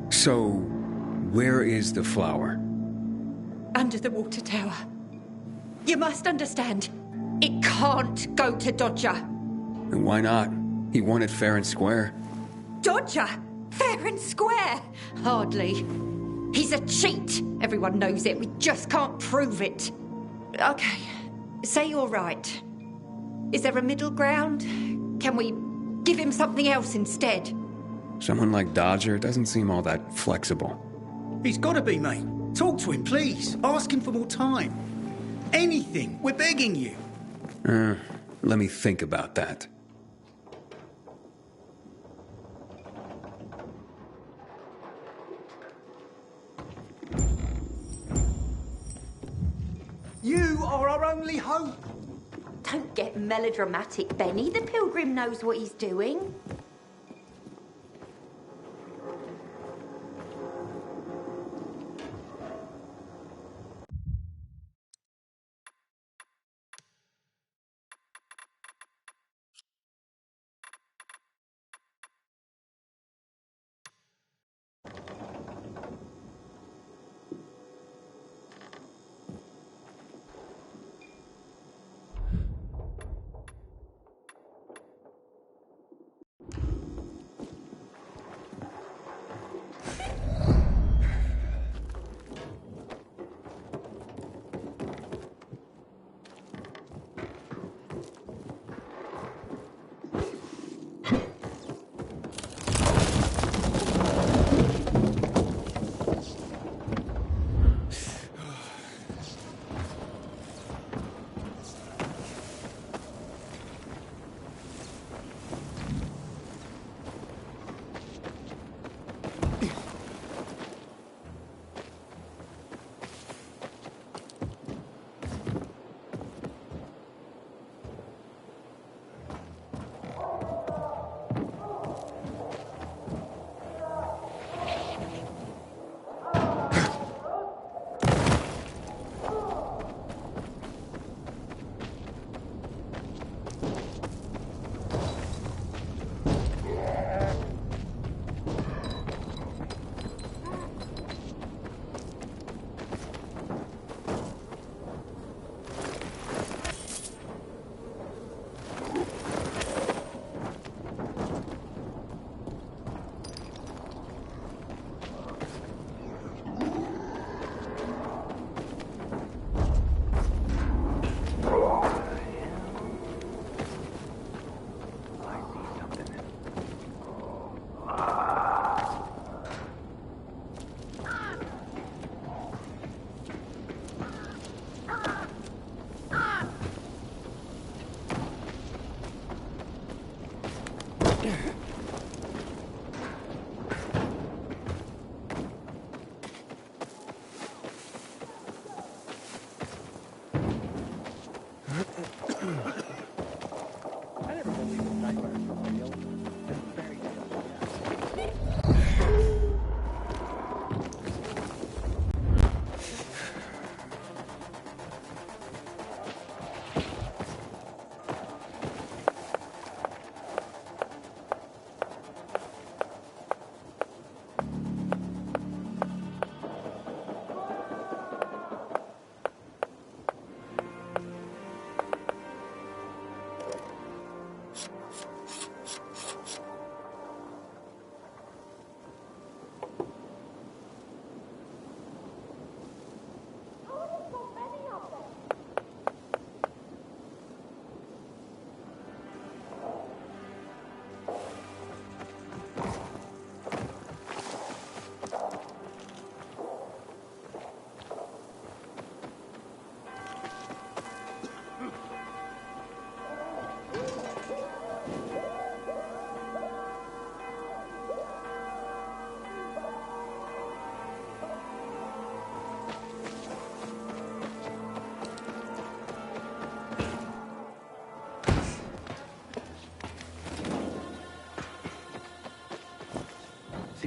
So, where is the flower? Under the water tower. You must understand, it can't go to Dodger. And why not? He won it fair and square. Dodger? Fair and square? Hardly. He's a cheat. Everyone knows it. We just can't prove it. Okay, say you're right. Is there a middle ground? Can we give him something else instead? Someone like Dodger doesn't seem all that flexible. He's got to be, mate. Talk to him, please. Ask him for more time. Anything. We're begging you. Let me think about that. You are our only hope. Don't get melodramatic, Benny. The pilgrim knows what he's doing.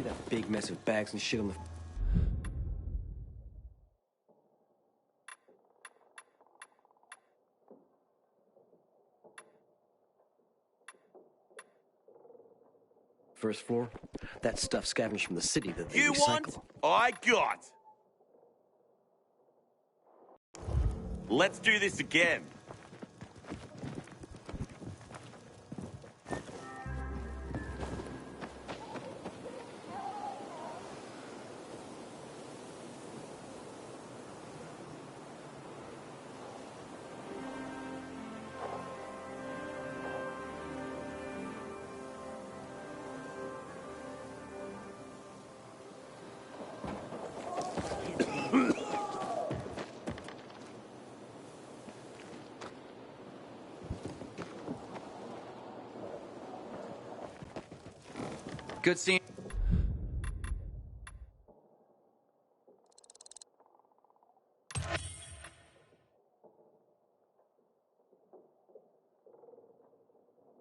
that big mess of bags and shit on the... First floor, that stuff scavenged from the city that they You recycle. want? I got. Let's do this again. Good seeing.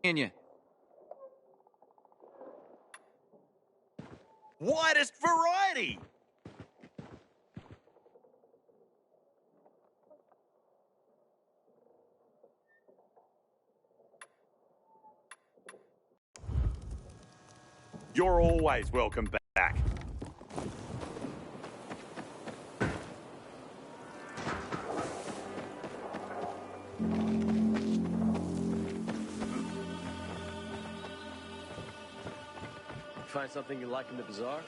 You. Widest variety. You're always welcome back. Find something you like in the bazaar?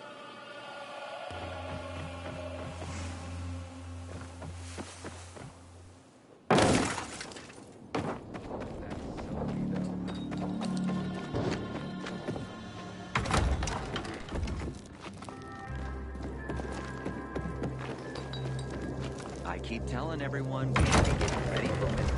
I keep telling everyone we should be getting ready for business.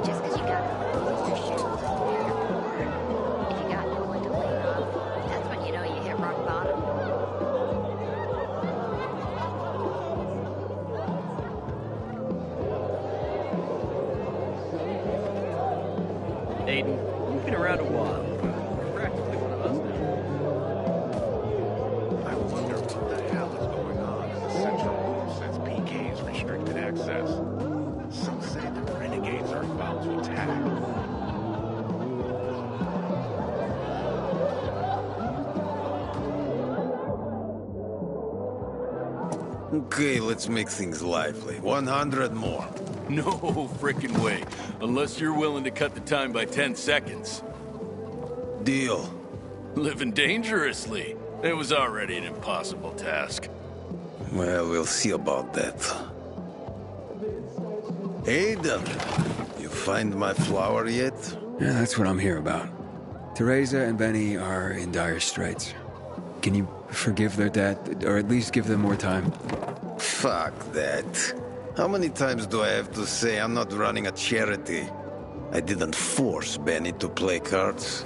Just because you got your shoes and you're poor, if you got no one to lean on, that's when you know you hit rock bottom. Aiden, you've been around a while. You're practically one of us now. I wonder what the hell is going on in the central loop since PK's restricted access. Some say the renegades are about to attack. Okay, let's make things lively. 100 more. No frickin' way. Unless you're willing to cut the time by 10 seconds. Deal. Living dangerously. It was already an impossible task. Well, we'll see about that. Aiden, you find my flower yet? Yeah, that's what I'm here about. Teresa and Benny are in dire straits. Can you forgive their dad, or at least give them more time? Fuck that. How many times do I have to say I'm not running a charity? I didn't force Benny to play cards.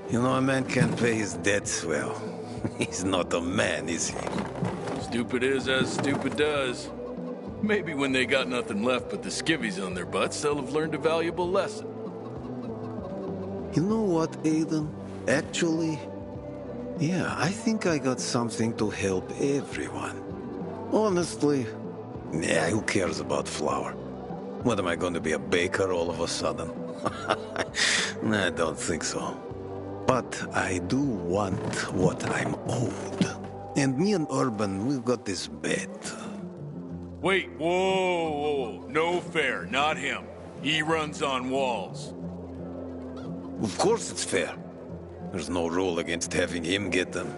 You know, a man can't pay his debts well. He's not a man, is he? Stupid is as stupid does. Maybe when they got nothing left but the skivvies on their butts, they'll have learned a valuable lesson. You know what, Aiden? Actually, yeah, I think I got something to help everyone. Honestly, yeah, who cares about flour? What, am I going to be a baker all of a sudden? I don't think so. But I do want what I'm owed. And me and Urban, we've got this bet. Wait, whoa. No fair, not him. He runs on walls. Of course it's fair. There's no rule against having him get them.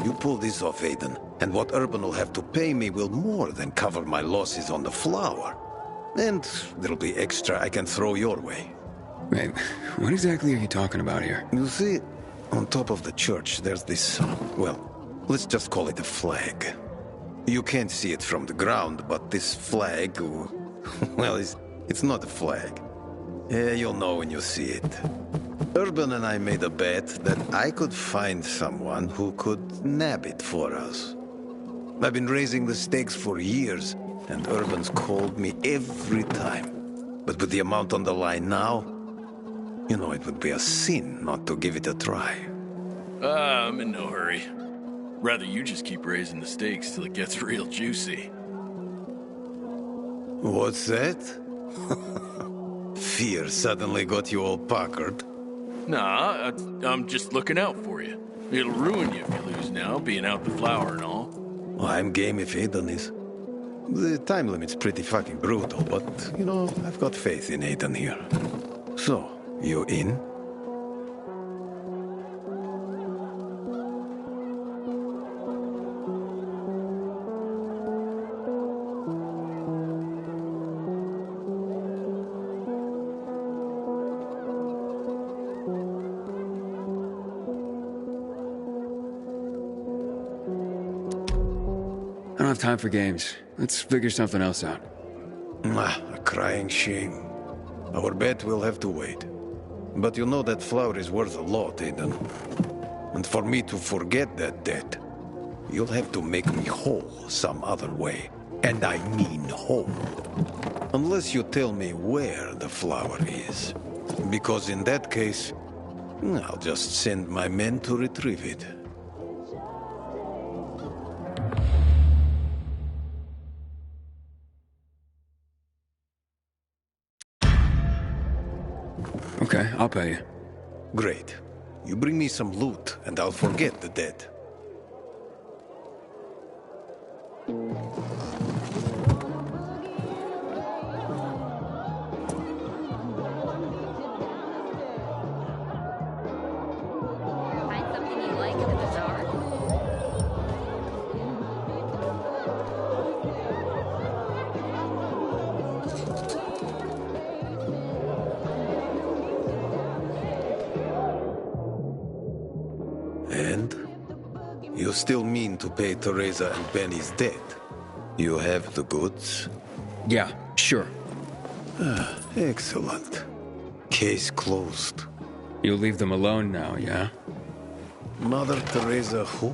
You pull this off, Aiden, and what Urban will have to pay me will more than cover my losses on the flour. And there'll be extra I can throw your way. Wait, what exactly are you talking about here? You see, On top of the church, there's this, well, let's just call it a flag. You can't see it from the ground, but this flag, well, it's not a flag. You'll know when you see it. Urban and I made a bet that I could find someone who could nab it for us. I've been raising the stakes for years, and Urban's called me every time. But with the amount on the line now, you know, it would be a sin not to give it a try. I'm in no hurry. Rather you just keep raising the stakes till it gets real juicy. What's that? Fear suddenly got you all puckered. Nah, I'm just looking out for you. It'll ruin you if you lose now, being out the flower and all. I'm game if Aiden is. The time limit's pretty fucking brutal, but, you know, I've got faith in Aiden here. So, you in? I don't have time for games. Let's figure something else out. A crying shame. Our bet will have to wait. But you know that flower is worth a lot, Aiden. And for me to forget that debt, you'll have to make me whole some other way. And I mean whole. Unless you tell me where the flower is. Because in that case, I'll just send my men to retrieve it. Okay, I'll pay you. Great. You bring me some loot, and I'll forget the debt. Find something you like in the bazaar? And? You still mean to pay Teresa and Benny's debt? You have the goods? Yeah, sure. Excellent. Case closed. You'll leave them alone now, yeah? Mother Teresa who?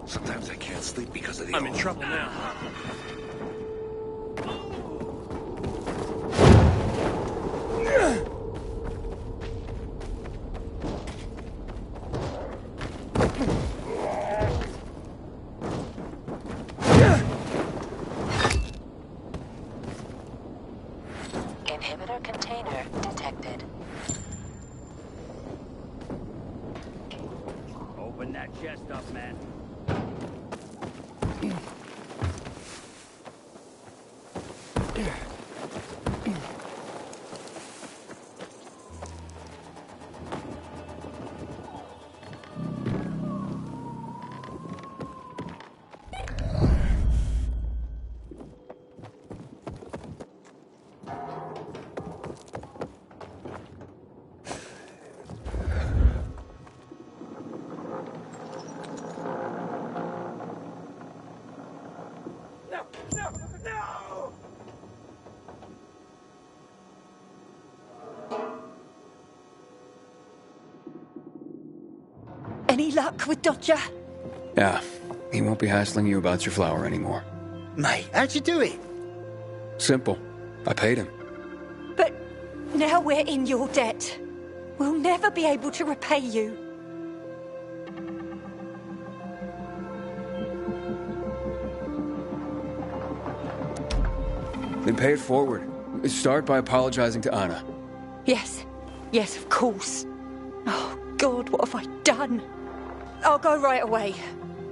Sometimes I can't sleep because of the I'm in trouble now. Inhibitor container detected. Open that chest up, man. Any luck with Dodger? Yeah, he won't be hassling you about your flower anymore. Mate, how'd you do it? Simple. I paid him. But now we're in your debt. We'll never be able to repay you. Then pay it forward. Start by apologizing to Anna. Yes. Yes, of course. Oh, God, what have I done? I'll go right away.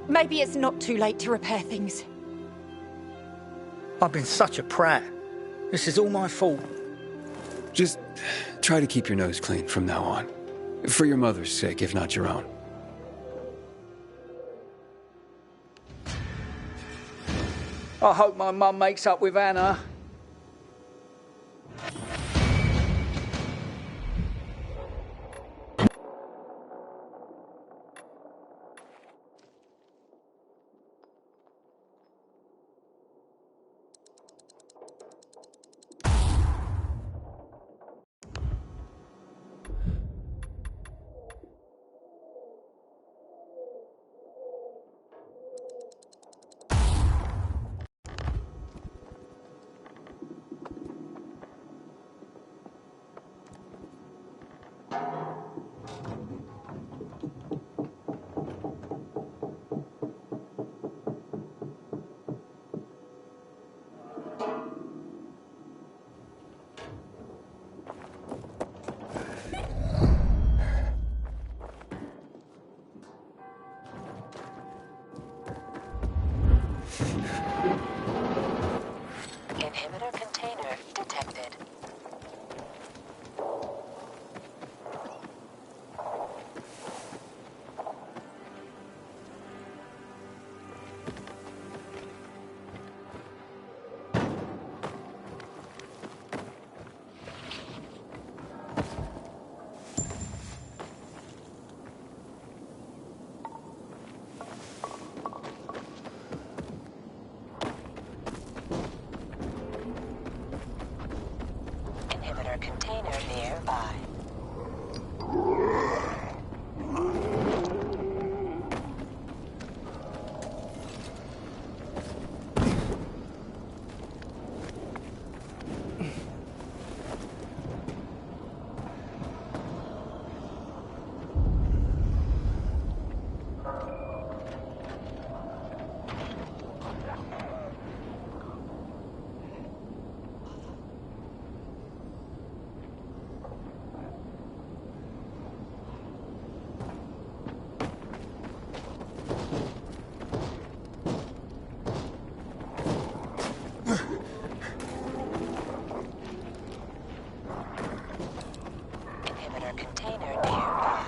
Maybe it's not too late to repair things. I've been such a prat. This is all my fault. Just try to keep your nose clean from now on. For your mother's sake, if not your own. I hope my mum makes up with Anna. Inhibitor container detected. Inhibitor container nearby. Inhibitor container nearby. Inhibitor container nearby.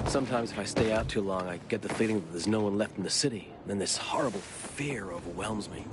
Sometimes if I stay out too long, I get the feeling that there's no one left in the city. Then this horrible fear overwhelms me.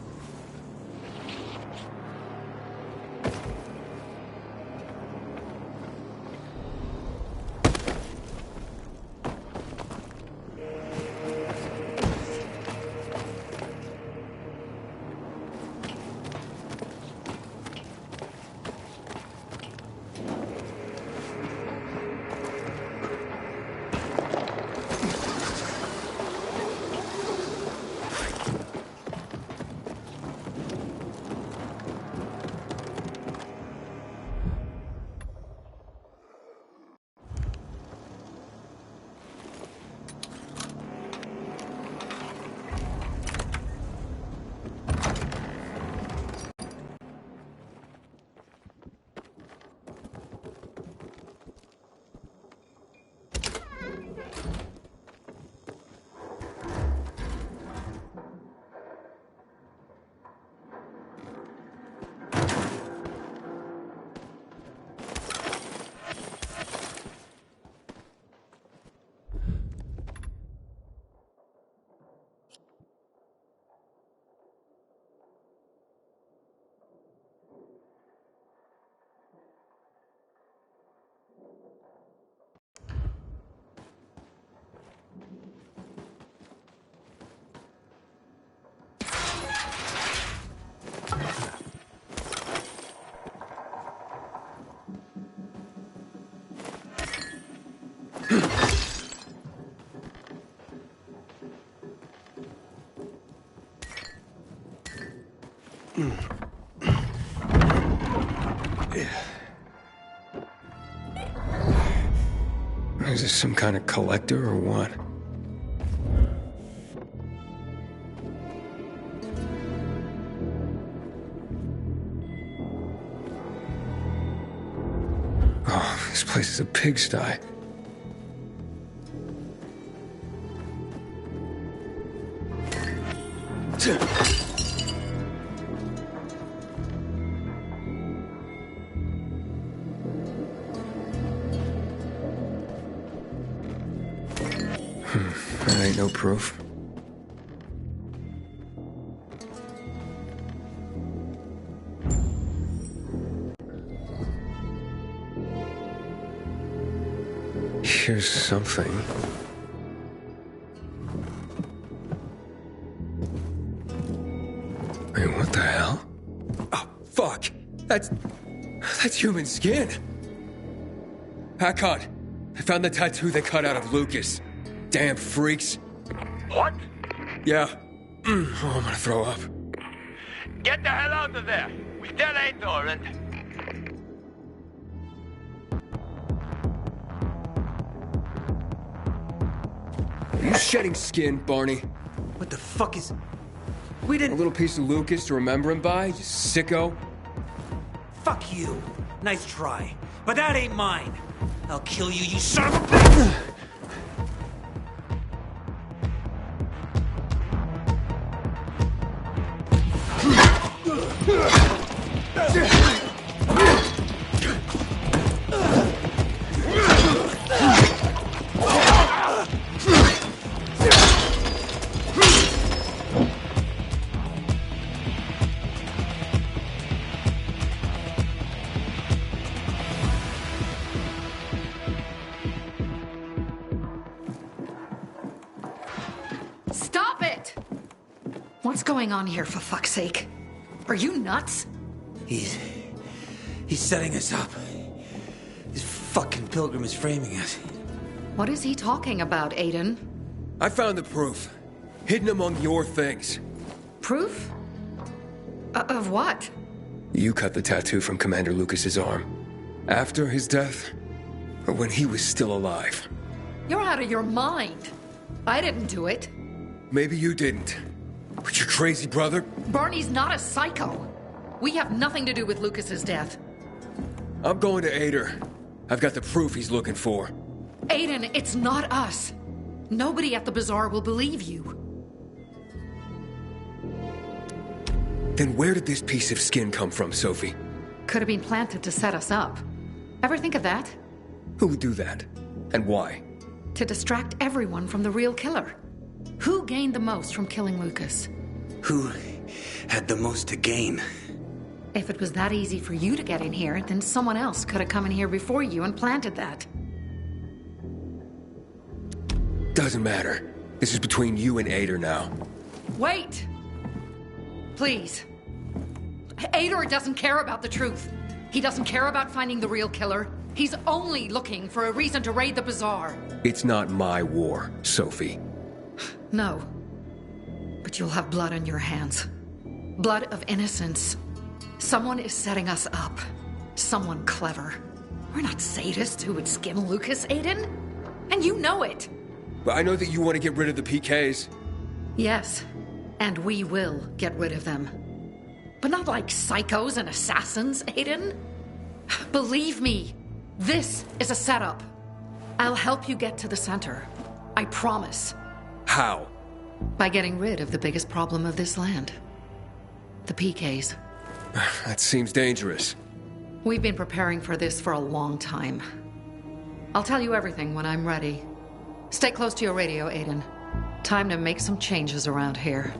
Is this some kind of collector or what? Oh, this place is a pigsty. That ain't no proof. Here's something. Wait, what the hell? Oh, fuck! That's human skin! Hakon, I found the tattoo they cut out of Lucas. Damn freaks. What? Yeah. Oh, I'm gonna throw up. Get the hell out of there! We still ain't Torrent. Are you shedding skin, Barney? What the fuck is... We didn't... A little piece of Lucas to remember him by, you sicko? Fuck you. Nice try. But that ain't mine. I'll kill you, you son of a bitch! Stop it! What's going on here, for fuck's sake? Are you nuts? He's setting us up. This fucking pilgrim is framing us. What is he talking about, Aiden? I found the proof. Hidden among your things. Proof? Of what? You cut the tattoo from Commander Lucas's arm. After his death? Or when he was still alive? You're out of your mind. I didn't do it. Maybe you didn't. But your crazy brother? Barney's not a psycho. We have nothing to do with Lucas's death. I'm going to Ader. I've got the proof he's looking for. Aiden, it's not us. Nobody at the bazaar will believe you. Then where did this piece of skin come from, Sophie? Could have been planted to set us up. Ever think of that? Who would do that? And why? To distract everyone from the real killer. Who gained the most from killing Lucas? Who had the most to gain? If it was that easy for you to get in here, then someone else could have come in here before you and planted that. Doesn't matter. This is between you and Ader now. Wait! Please. Ader doesn't care about the truth. He doesn't care about finding the real killer. He's only looking for a reason to raid the bazaar. It's not my war, Sophie. No. But you'll have blood on your hands. Blood of innocence. Someone is setting us up. Someone clever. We're not sadists who would skim Lucas, Aiden. And you know it. But I know that you want to get rid of the PKs. Yes. And we will get rid of them. But not like psychos and assassins, Aiden. Believe me, this is a setup. I'll help you get to the center. I promise. How? By getting rid of the biggest problem of this land. The PKs. That seems dangerous. We've been preparing for this for a long time. I'll tell you everything when I'm ready. Stay close to your radio, Aiden. Time to make some changes around here.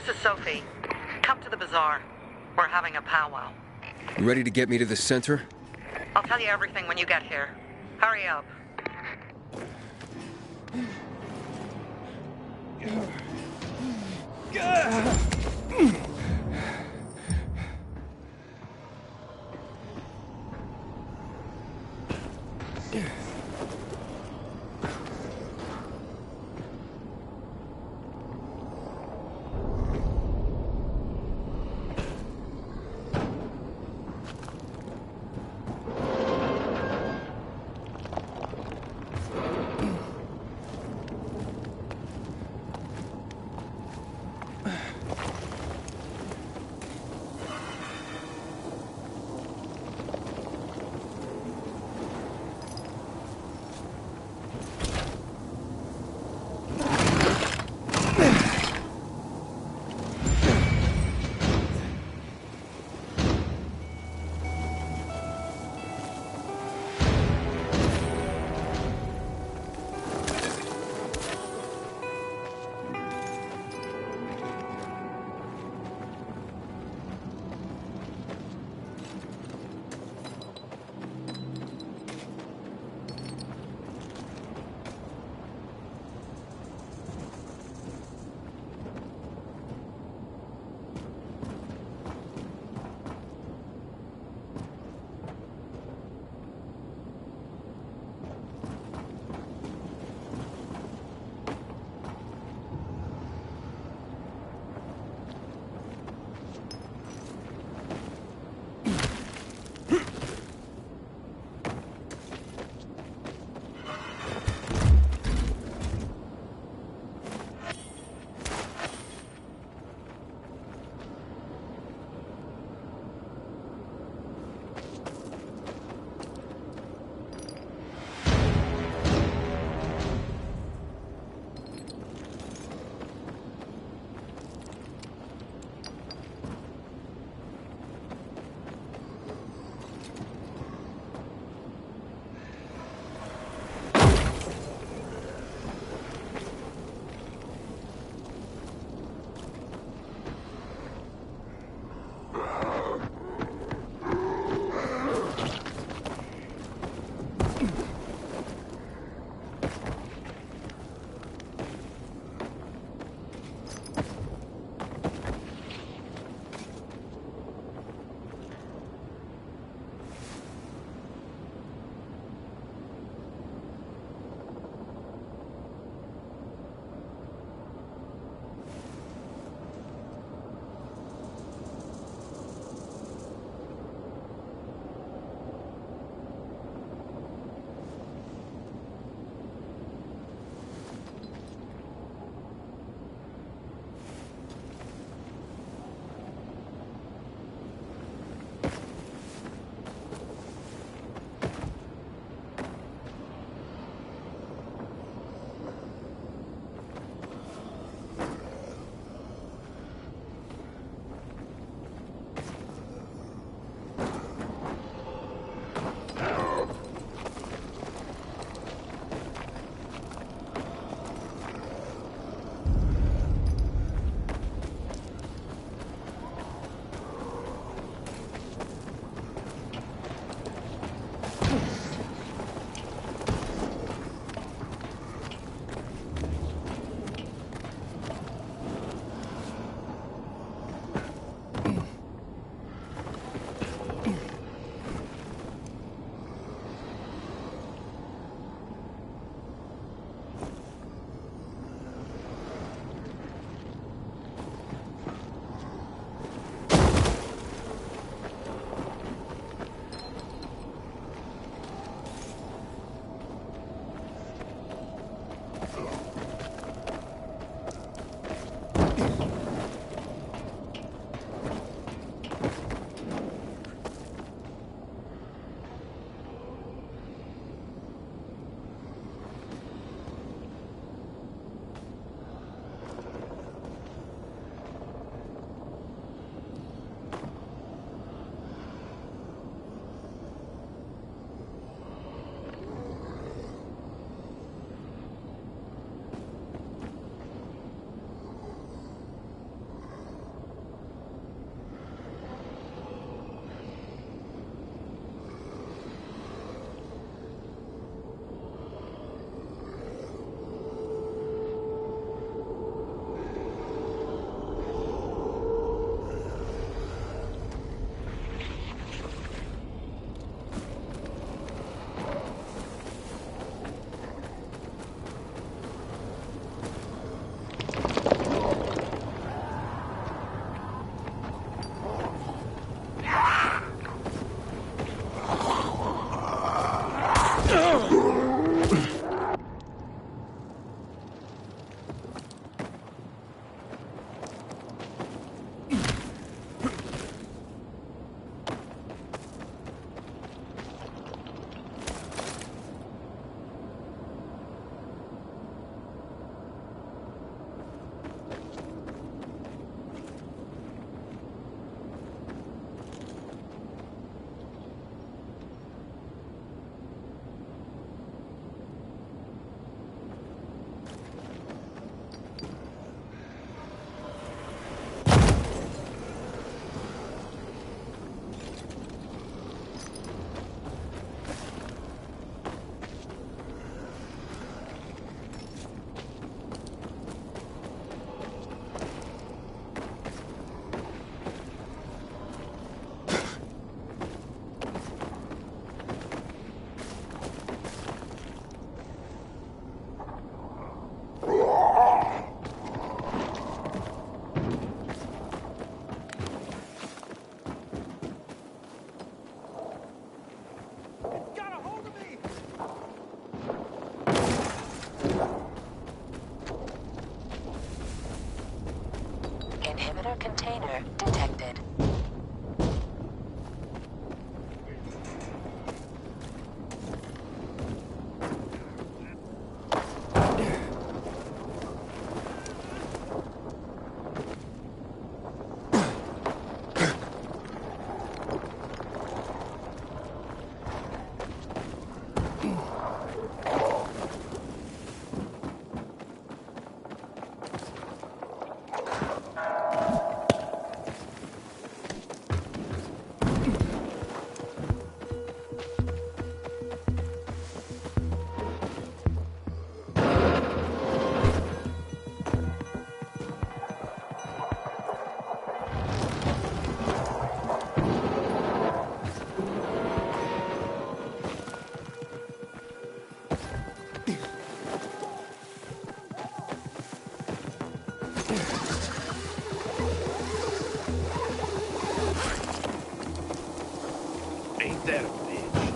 This is Sophie. Come to the bazaar. We're having a powwow. You ready to get me to the center? I'll tell you everything when you get here. Hurry up. Inhibitor container detected. Ain't that a bitch?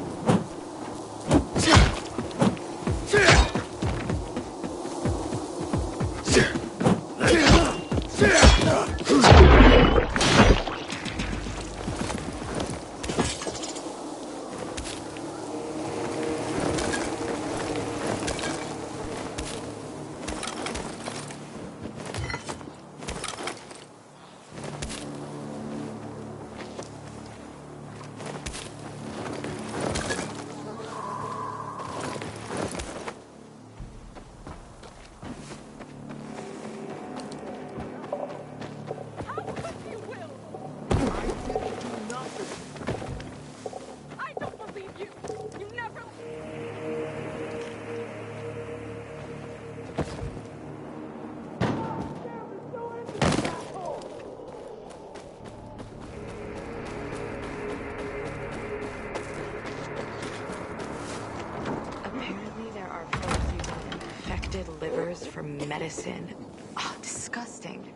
Livers for medicine. Oh, disgusting.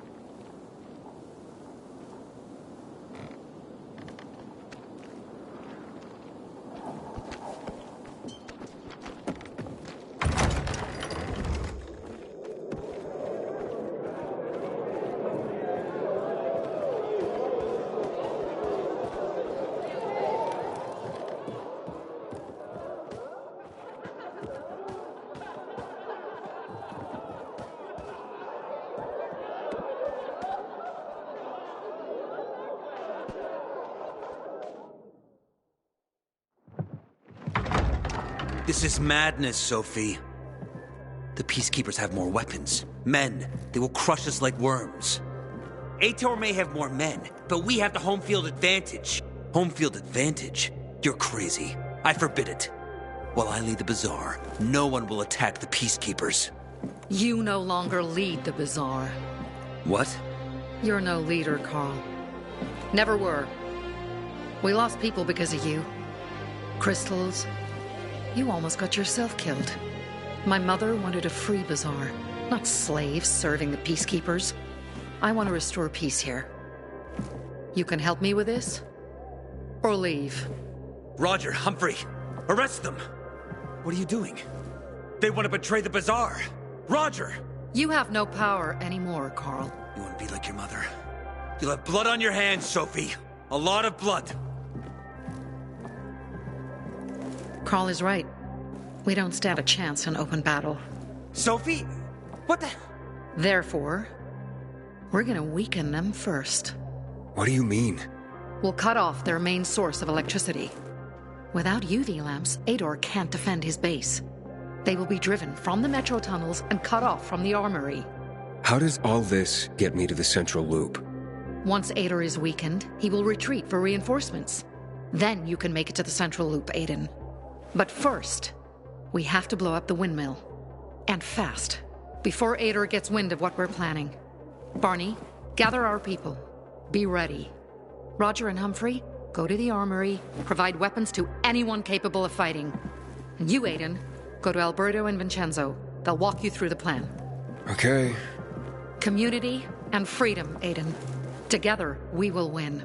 This is madness, Sophie. The Peacekeepers have more weapons. Men. They will crush us like worms. Ator may have more men, but we have the home field advantage. Home field advantage? You're crazy. I forbid it. While I lead the Bazaar, no one will attack the Peacekeepers. You no longer lead the Bazaar. What? You're no leader, Carl. Never were. We lost people because of you. Crystals. You almost got yourself killed. My mother wanted a free Bazaar, not slaves serving the Peacekeepers. I want to restore peace here. You can help me with this? Or leave? Roger, Humphrey. Arrest them! What are you doing? They want to betray the Bazaar. Roger! You have no power anymore, Carl. You want to be like your mother? You'll have blood on your hands, Sophie. A lot of blood. Carl is right. We don't stand a chance in open battle. Sophie? What the... Therefore, we're gonna weaken them first. What do you mean? We'll cut off their main source of electricity. Without UV lamps, Ador can't defend his base. They will be driven from the metro tunnels and cut off from the armory. How does all this get me to the Central Loop? Once Ador is weakened, he will retreat for reinforcements. Then you can make it to the Central Loop, Aiden. But first, we have to blow up the windmill. And fast, before Ador gets wind of what we're planning. Barney, gather our people. Be ready. Roger and Humphrey, go to the armory, provide weapons to anyone capable of fighting. And you, Aiden, go to Alberto and Vincenzo. They'll walk you through the plan. Okay. Community and freedom, Aiden. Together, we will win.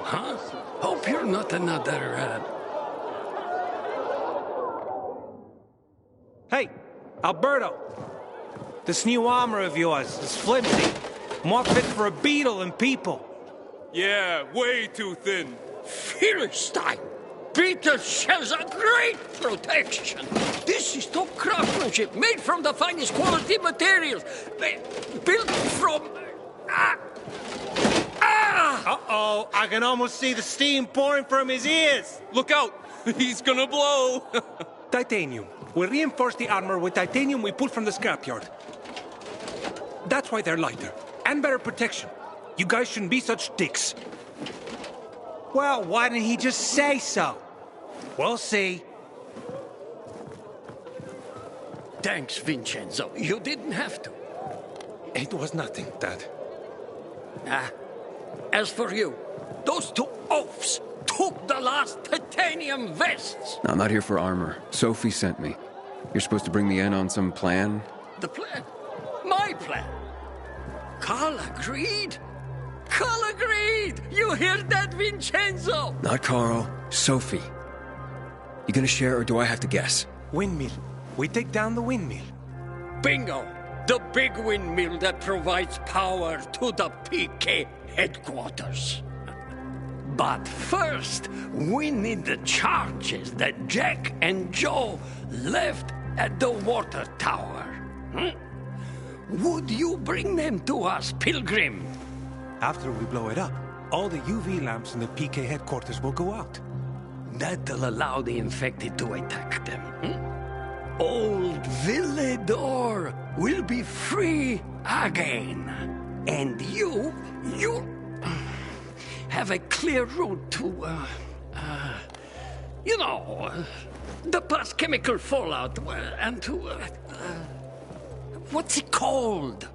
Huh? Hope you're not another, Hey, Alberto. This new armor of yours is flimsy. More fit for a beetle than people. Yeah, way too thin. Philistine! Beetle shells are great protection. This is top craftsmanship, made from the finest quality materials. Built from... Uh-oh, I can almost see the steam pouring from his ears. Look out, he's gonna blow. Titanium. We reinforce the armor with titanium we pulled from the scrapyard. That's why they're lighter. And better protection. You guys shouldn't be such dicks. Well, why didn't he just say so? We'll see. Thanks, Vincenzo. You didn't have to. It was nothing, Dad. As for you, those two oafs took the last titanium vests. No, I'm not here for armor. Sophie sent me. You're supposed to bring me in on some plan? The plan? My plan? Carl agreed? Carl agreed! You hear that, Vincenzo? Not Carl. Sophie. You gonna share or do I have to guess? Windmill. We take down the windmill. Bingo! The big windmill that provides power to the PK headquarters. But first, we need the charges that Jack and Joe left at the water tower. Would you bring them to us, Pilgrim? After we blow it up, all the UV lamps in the PK headquarters will go out. That'll allow the infected to attack them. Old Villedor will be free again. And you have a clear route to, the past chemical fallout and to, what's it called?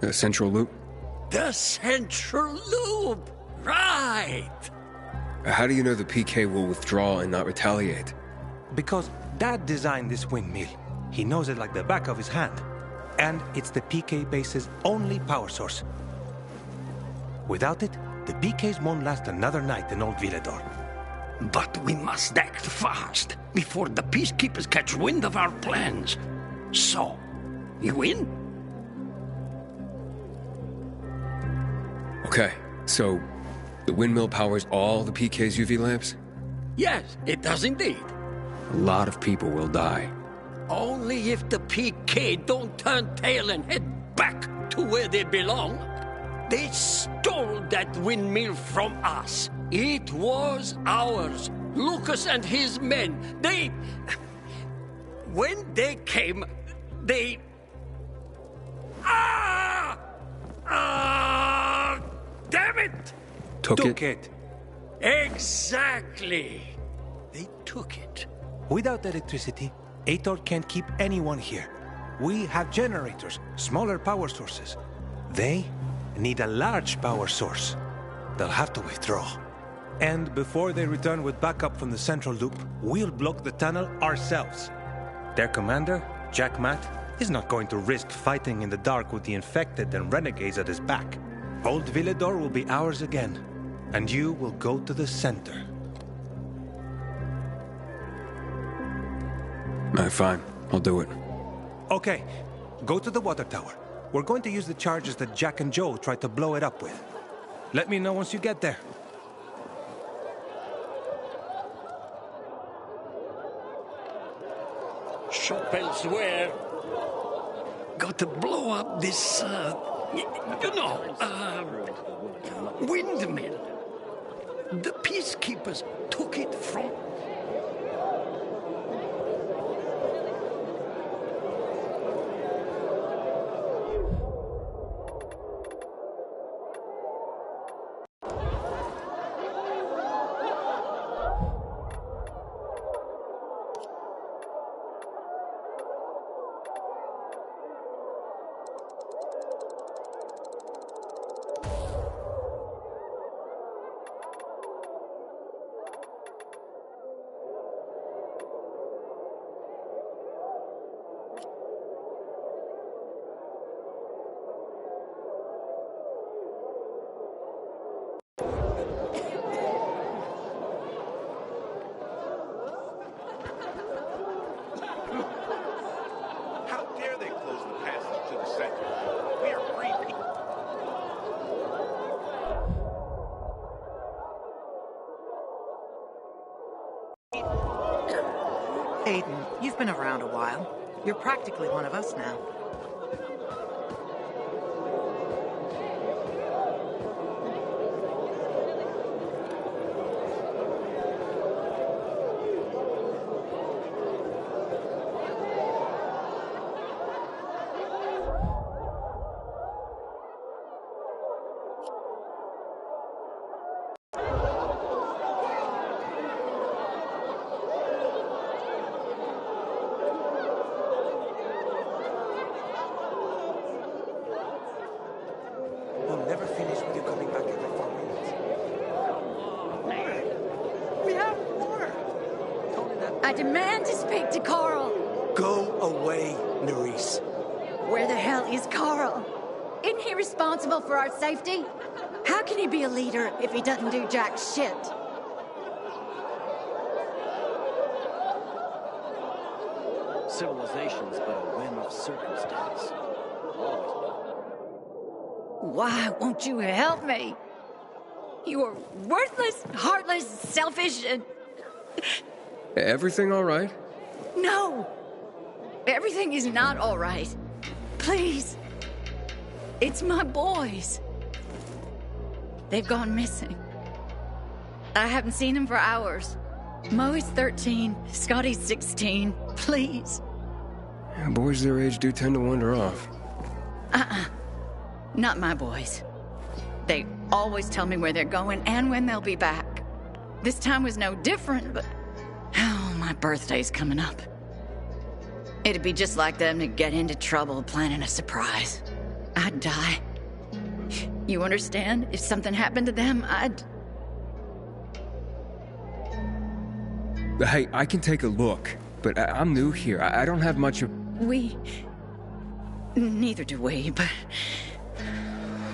The Central Loop? The Central Loop, right. How do you know the PK will withdraw and not retaliate? Because Dad designed this windmill. He knows it like the back of his hand. And it's the PK base's only power source. Without it, the PKs won't last another night in Old Villedor. But we must act fast before the peacekeepers catch wind of our plans. So, you in? Okay, so the windmill powers all the PK's UV lamps? Yes, it does indeed. A lot of people will die. Only if the PK don't turn tail and head back to where they belong. They stole that windmill from us. It was ours. Lucas and his men, when they came, They... Damn it! Took it. Exactly. They took it. Without electricity, Ator can't keep anyone here. We have generators, smaller power sources. They need a large power source. They'll have to withdraw. And before they return with backup from the central loop, we'll block the tunnel ourselves. Their commander, Jack Matt, is not going to risk fighting in the dark with the infected and renegades at his back. Old Villador will be ours again, and you will go to the center. Fine. I'll do it. Okay, go to the water tower. We're going to use the charges that Jack and Joe tried to blow it up with. Let me know once you get there. Shop elsewhere. Got to blow up this, windmill. The peacekeepers took it from... How dare they close the passage to the center? We are free people. Aiden, you've been around a while. You're practically one of us now. We'll never finish with you coming back every 4 minutes. We have more! I demand to speak to Carl! Go away, Nerys. Where the hell is Carl? Isn't he responsible for our safety? How can he be a leader if he doesn't do jack shit? Civilization's but a whim of circumstance. Why won't you help me? You are worthless, heartless, selfish, and... Everything all right? No! Everything is not all right. Please. It's my boys. They've gone missing. I haven't seen them for hours. Moe's 13, Scotty's 16. Please. Yeah, boys their age do tend to wander off. Not my boys. They always tell me where they're going and when they'll be back. This time was no different, but... Oh, my birthday's coming up. It'd be just like them to get into trouble planning a surprise. I'd die. You understand? If something happened to them, I'd... Hey, I can take a look, but I'm new here. I don't have much of... Neither do we, but...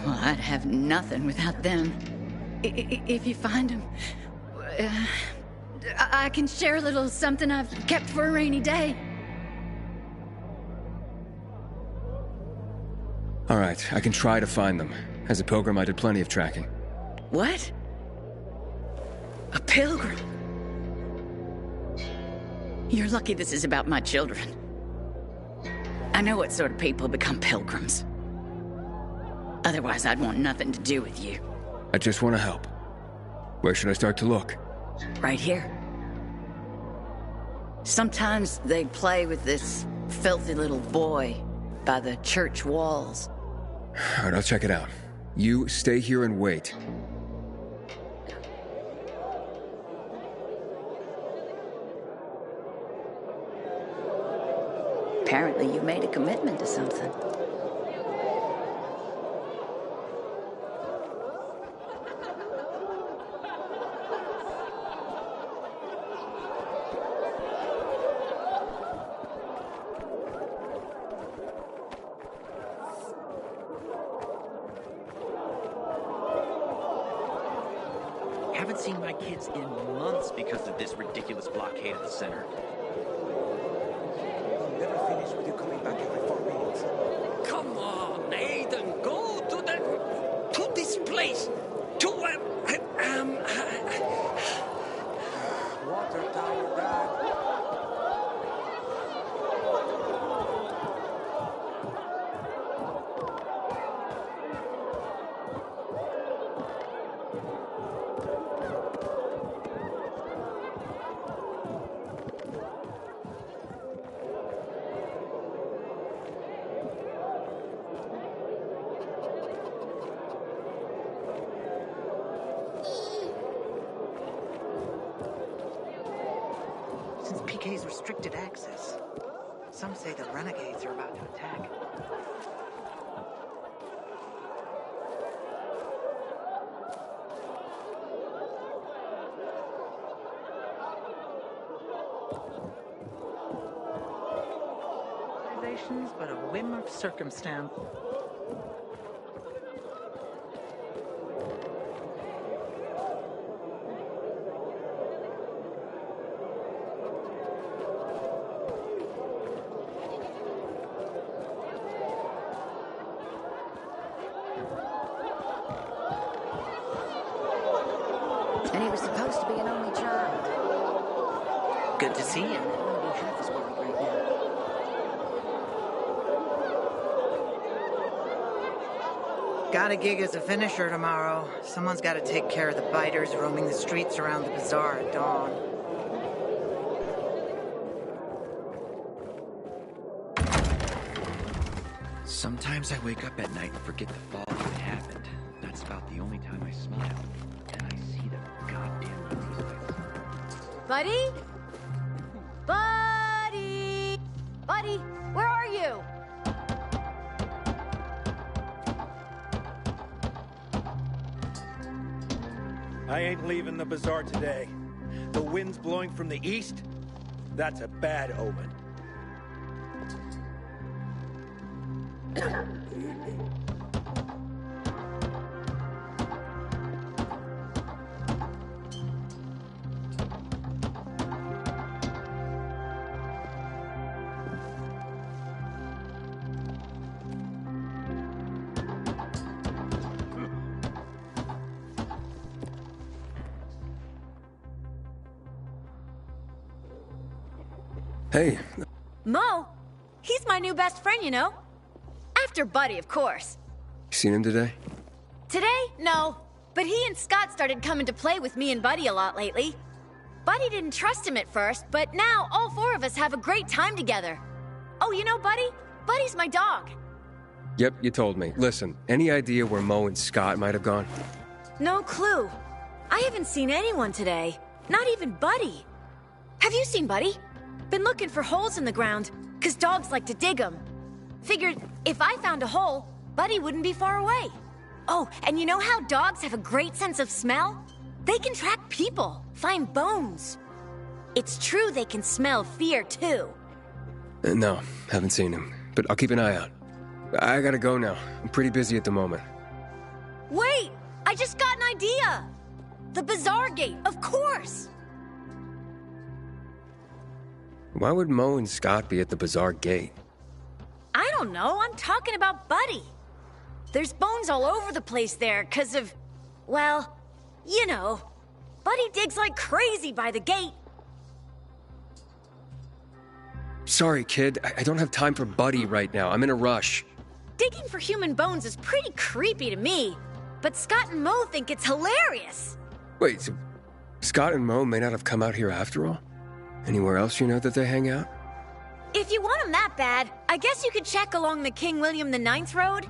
Well, I'd have nothing without them. If you find them... I can share a little something I've kept for a rainy day. All right, I can try to find them. As a pilgrim, I did plenty of tracking. What? A pilgrim? You're lucky this is about my children. I know what sort of people become pilgrims. Otherwise, I'd want nothing to do with you. I just want to help. Where should I start to look? Right here. Sometimes they'd play with this filthy little boy by the church walls. All right, I'll check it out. You stay here and wait. Apparently you made a commitment to something. Haven't seen my kids in months because of this ridiculous blockade at the center. Never finish with you coming back every 4 minutes. Come on, Aiden, go to this place. To Water tower, Dad. Since PK's restricted access, some say the renegades are about to attack. Accusations, but a whim of circumstance. And he was supposed to be an only child. Good to see you. I wouldn't be half as worried right now. Got a gig as a finisher tomorrow. Someone's got to take care of the biters roaming the streets around the bazaar at dawn. Sometimes I wake up at night and forget the fall even happened. That's about the only time I smile. And I see the goddamn movies. Buddy? Buddy! Buddy, where are you? I ain't leaving the bazaar today. The wind's blowing from the east. That's a bad omen. Hey. Mo? He's my new best friend, you know? After Buddy, of course. Seen him today? Today? No. But he and Scott started coming to play with me and Buddy a lot lately. Buddy didn't trust him at first, but now all four of us have a great time together. Oh, you know Buddy? Buddy's my dog. Yep, you told me. Listen, any idea where Mo and Scott might have gone? No clue. I haven't seen anyone today. Not even Buddy. Have you seen Buddy? Been looking for holes in the ground, 'cause dogs like to dig them. Figured if I found a hole, Buddy wouldn't be far away. Oh, and you know how dogs have a great sense of smell? They can track people, find bones. It's true they can smell fear, too. No, haven't seen him. But I'll keep an eye out. I gotta go now. I'm pretty busy at the moment. Wait! I just got an idea! The Bazaar Gate, of course! Why would Mo and Scott be at the Bazaar Gate? I don't know, I'm talking about Buddy. There's bones all over the place there, 'cause of, well, you know. Buddy digs like crazy by the gate. Sorry, kid. I don't have time for Buddy right now. I'm in a rush. Digging for human bones is pretty creepy to me, but Scott and Mo think it's hilarious. Wait, so Scott and Mo may not have come out here after all? Anywhere else you know that they hang out? If you want them that bad, I guess you could check along the King William IX road.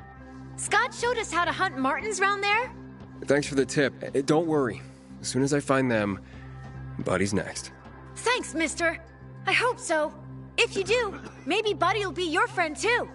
Scott showed us how to hunt martins round there. Thanks for the tip. Don't worry. As soon as I find them, Buddy's next. Thanks, mister. I hope so. If you do, maybe Buddy'll be your friend too.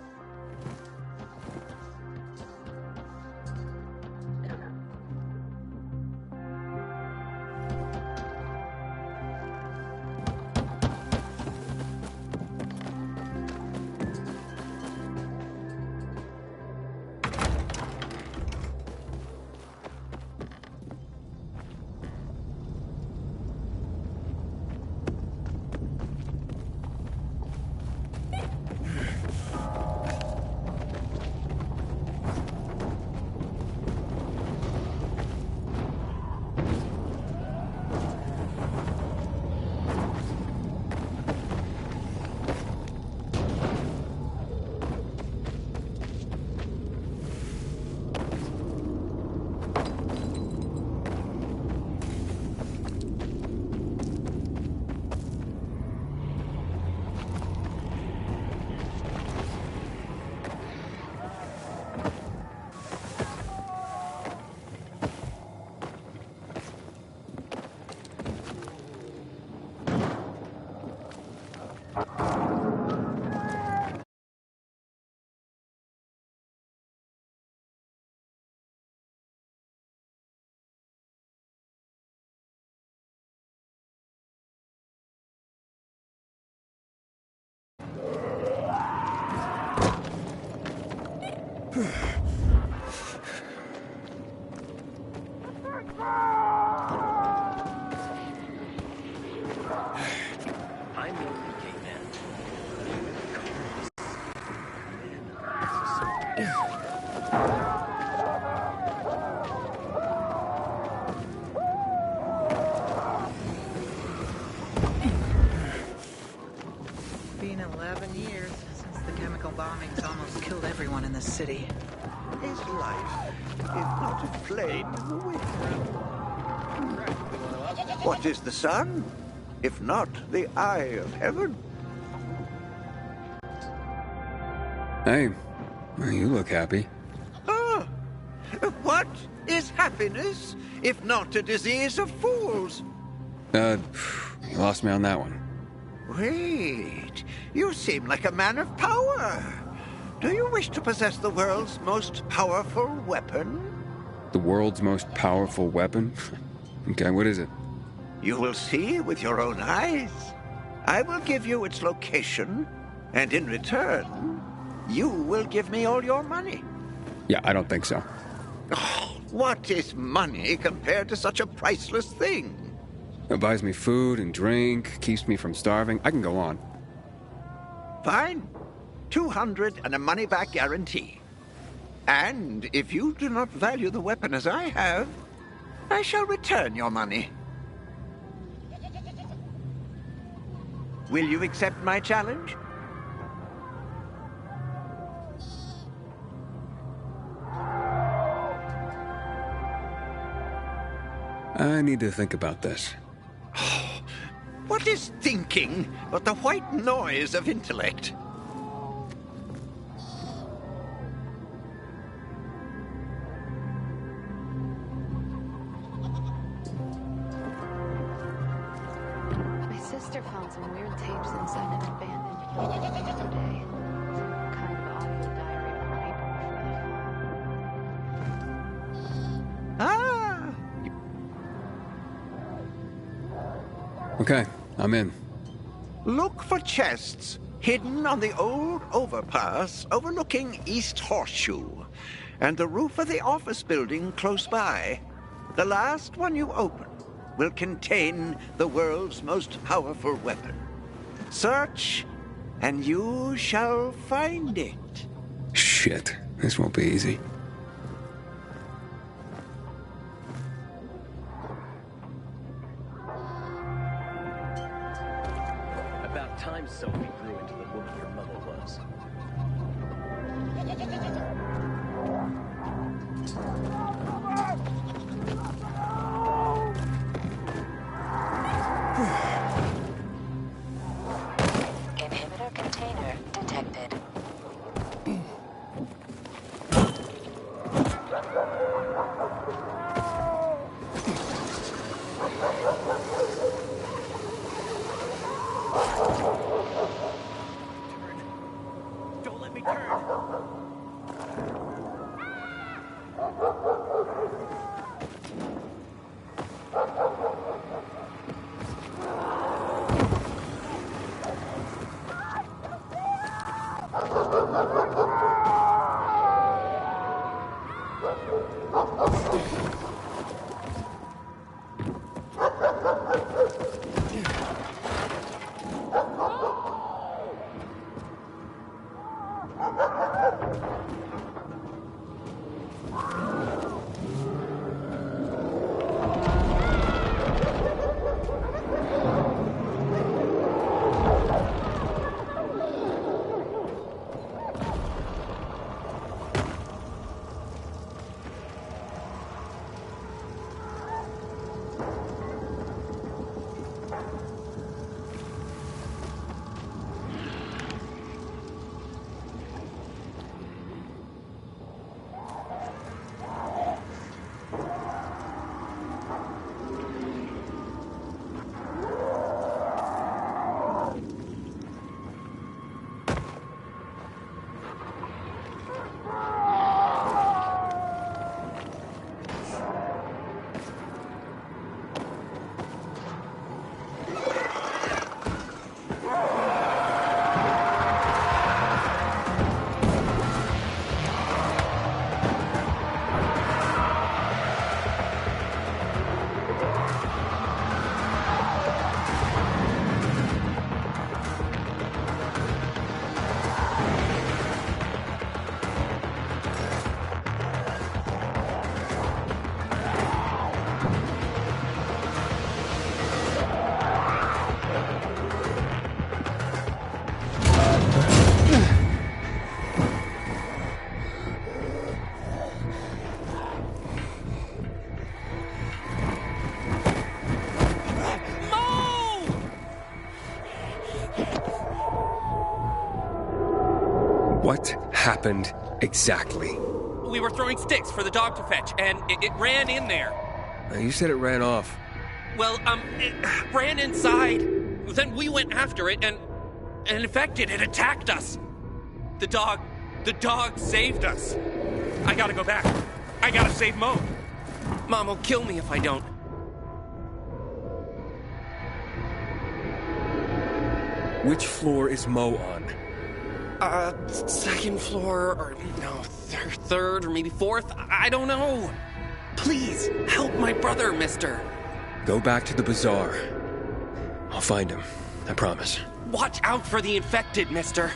Been 11 years since the chemical bombings almost killed everyone in the city. Is life, if not a flame in the wind? What is the sun, if not the eye of heaven? Hey, well, you look happy. Ah, what is happiness, if not a disease of fools? You lost me on that one. Wait, you seem like a man of power. Do you wish to possess the world's most powerful weapon? The world's most powerful weapon? Okay, what is it? You will see with your own eyes. I will give you its location, and in return, you will give me all your money. Yeah, I don't think so. Oh, what is money compared to such a priceless thing? It buys me food and drink, keeps me from starving. I can go on. Fine. 200 and a money-back guarantee. And if you do not value the weapon as I have, I shall return your money. Will you accept my challenge? I need to think about this. What is thinking but the white noise of intellect? My sister found some weird tapes inside an abandoned building the other day. Some kind of audio diary from people before the fall. Ah! Okay, I'm in. Look for chests hidden on the old overpass overlooking East Horseshoe and the roof of the office building close by. The last one you open will contain the world's most powerful weapon. Search, and you shall find it. Shit, this won't be easy. About time Sophie grew into the woman your mother was. What happened exactly? We were throwing sticks for the dog to fetch, and it ran in there. You said it ran off. Well, it ran inside. Then we went after it, and infected, it attacked us. The dog saved us. I gotta go back. I gotta save Mo. Mom will kill me if I don't. Which floor is Mo on? Second floor, or no, third, or maybe fourth. I don't know. Please, help my brother, mister. Go back to the bazaar. I'll find him. I promise. Watch out for the infected, mister.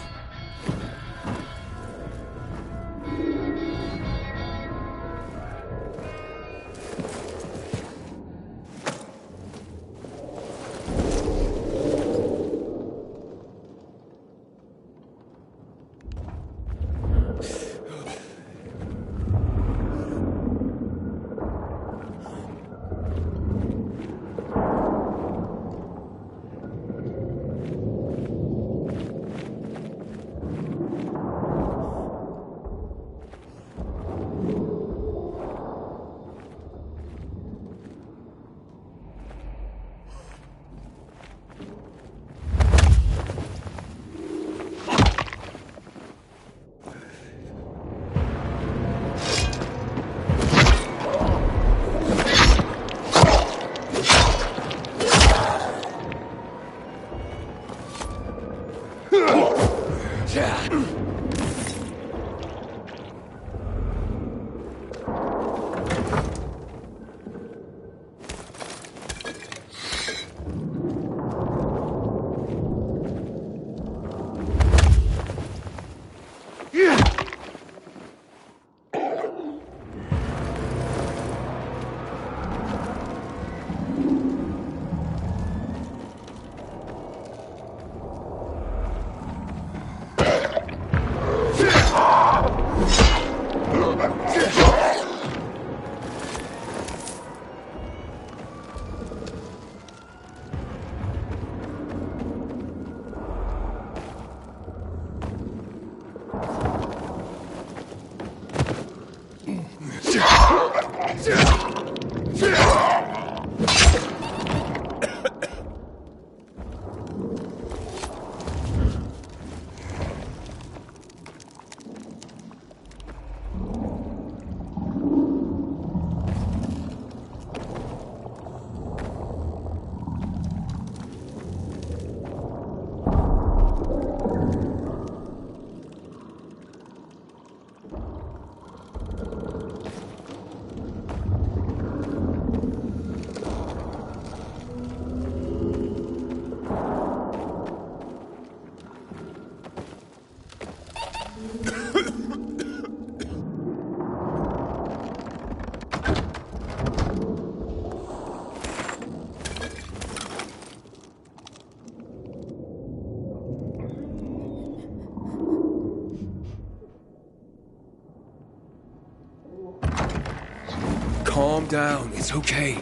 Calm down. It's okay.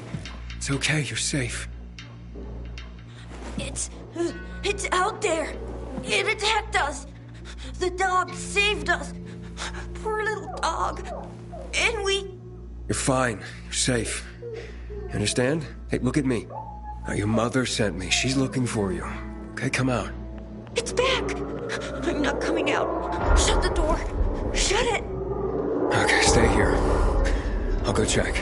It's okay. You're safe. It's out there. It attacked us. The dog saved us. Poor little dog. And we... You're fine. You're safe. You understand? Hey, look at me. Now, your mother sent me. She's looking for you. Okay, come out. It's back. I'm not coming out. Shut the door. Shut it. Okay, stay here. I'll go check.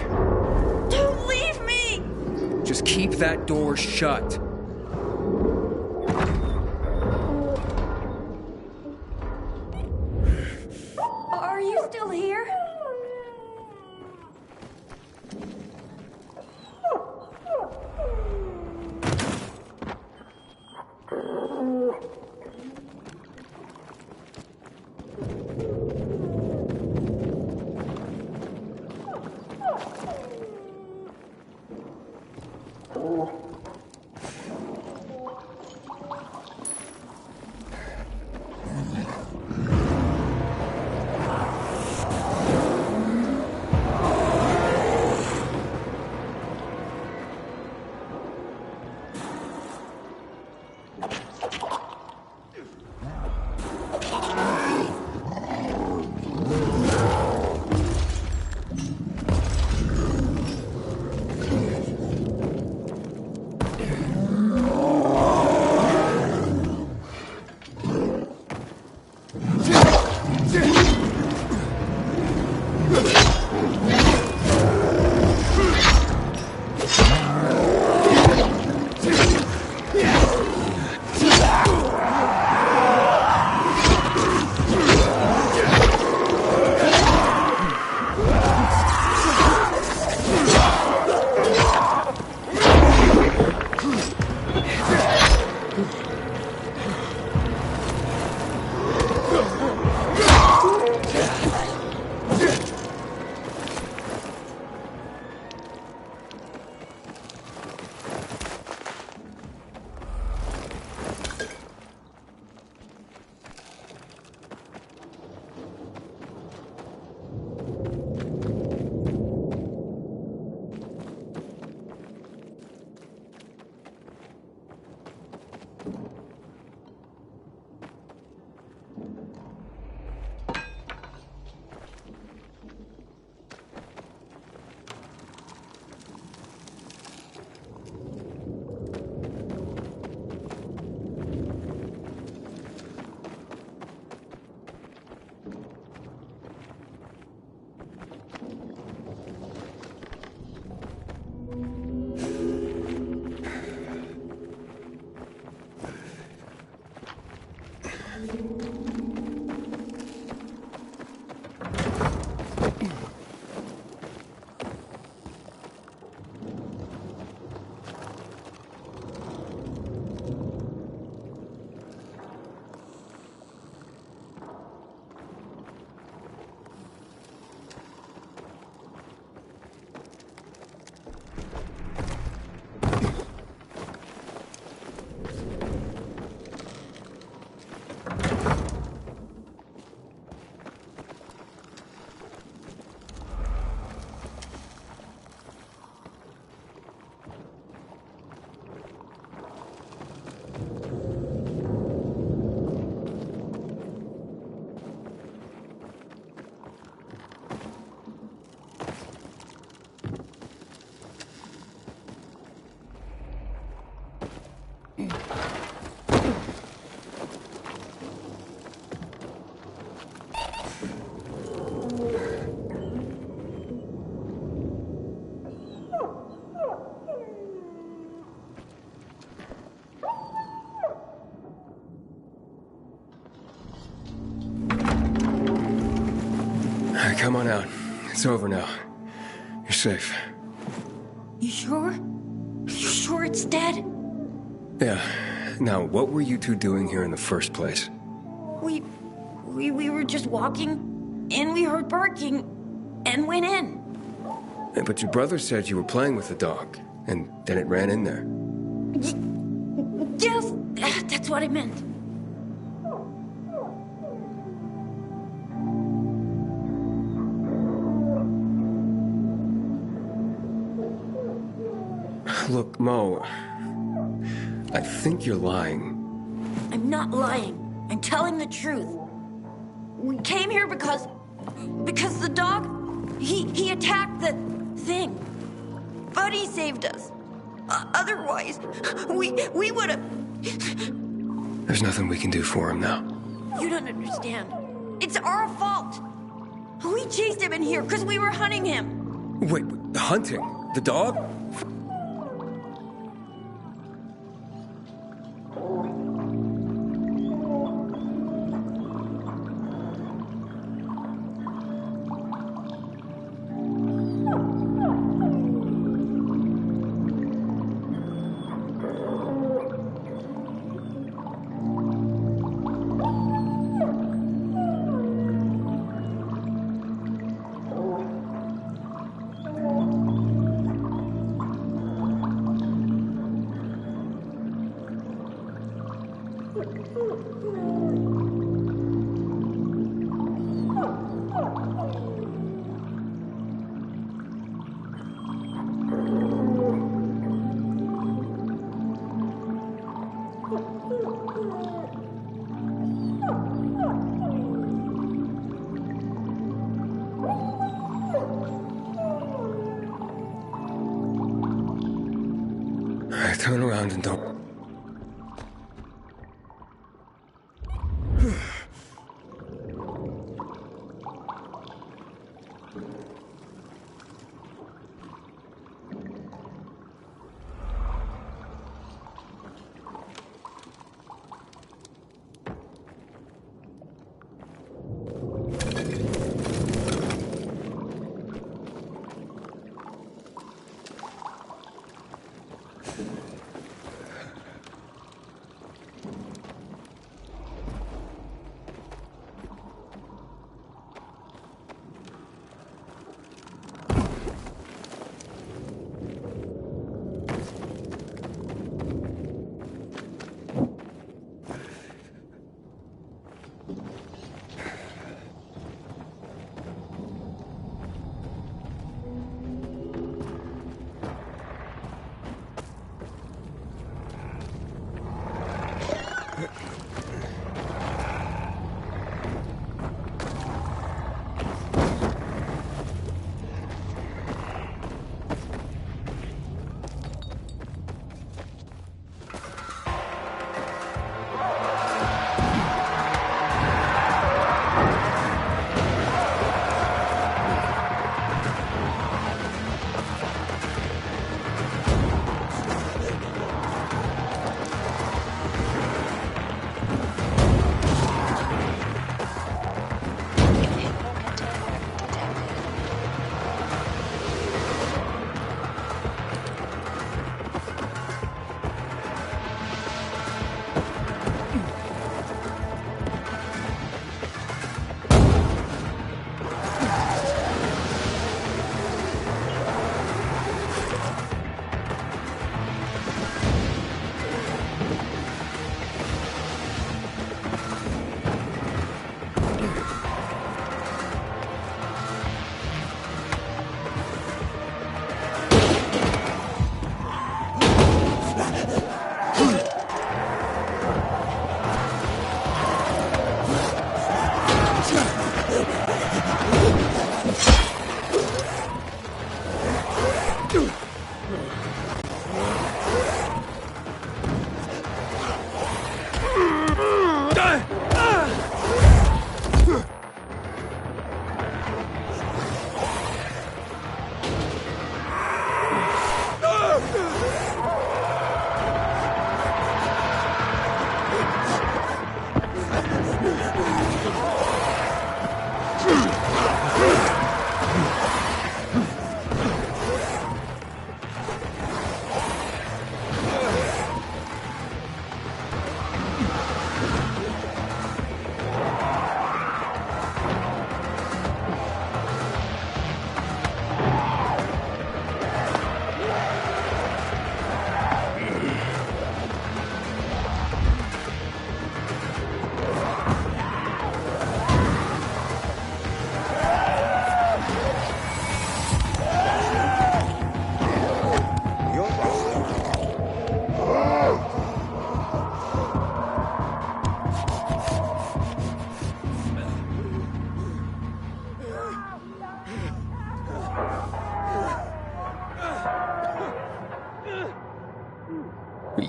Don't leave me. Just keep that door shut. Are you still here? Come on out. It's over now. You're safe. You sure? You sure it's dead? Yeah. Now, what were you two doing here in the first place? We We were just walking, and we heard barking, and went in. But your brother said you were playing with the dog, and then it ran in there. Yes, that's what I meant. Look, Mo, I think you're lying. I'm not lying. I'm telling the truth. We came here because the dog, he attacked the thing. Buddy saved us. Otherwise, we would have... There's nothing we can do for him now. You don't understand. It's our fault. We chased him in here because we were hunting him. Wait, hunting? The dog? Turn around and don't...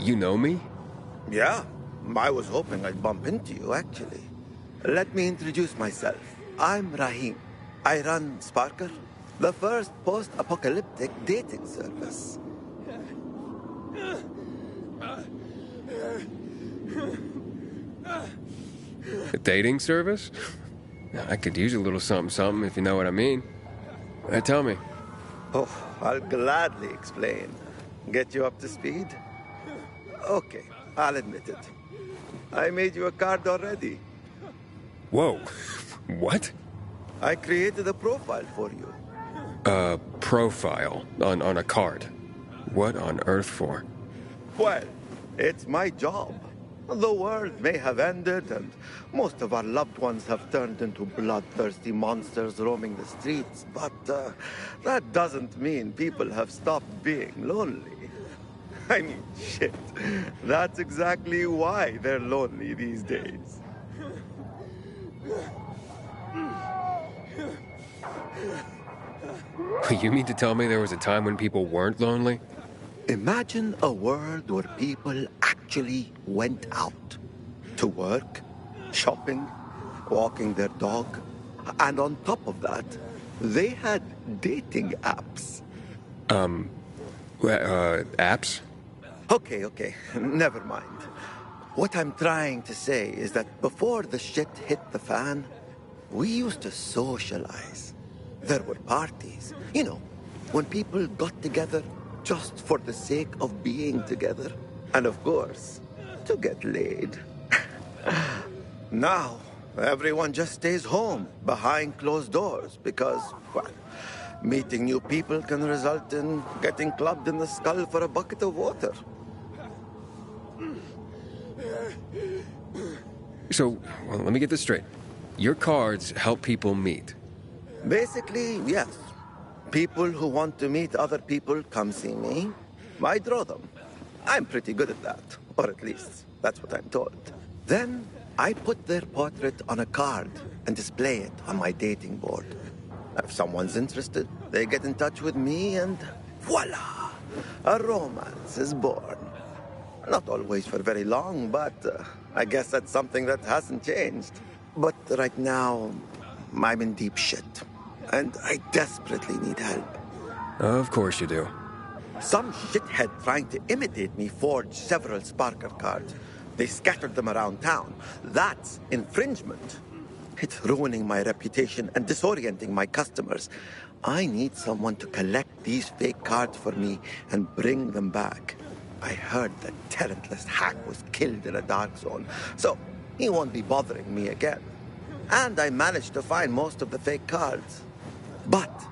You know me? Yeah, I was hoping I'd bump into you, actually. Let me introduce myself. I'm Rahim. I run Sparker, the first post-apocalyptic dating service. A dating service? I could use a little something, if you know what I mean. Tell me. Oh, I'll gladly explain. Get you up to speed? Okay, I'll admit it. I made you a card already. Whoa. What? I created a profile for you. A profile on a card. What on earth for? Well, it's my job. The world may have ended, and most of our loved ones have turned into bloodthirsty monsters roaming the streets, but that doesn't mean people have stopped being lonely. I mean, shit. That's exactly why they're lonely these days. You mean to tell me there was a time when people weren't lonely? Imagine a world where people actually went out to work, shopping, walking their dog, and on top of that, they had dating apps. Apps? Okay, never mind. What I'm trying to say is that before the shit hit the fan, we used to socialize. There were parties, you know, when people got together just for the sake of being together. And of course, to get laid. Now, everyone just stays home behind closed doors because, well, meeting new people can result in getting clubbed in the skull for a bucket of water. So, well, let me get this straight. Your cards help people meet. Basically, yes. People who want to meet other people come see me. I draw them. I'm pretty good at that. Or at least, that's what I'm told. Then, I put their portrait on a card and display it on my dating board. If someone's interested, they get in touch with me and voila! A romance is born. Not always for very long, but I guess that's something that hasn't changed. But right now, I'm in deep shit. And I desperately need help. Of course you do. Some shithead trying to imitate me forged several Sparker cards. They scattered them around town. That's infringement. It's ruining my reputation and disorienting my customers. I need someone to collect these fake cards for me and bring them back. I heard that talentless hack was killed in a dark zone, so he won't be bothering me again. And I managed to find most of the fake cards. But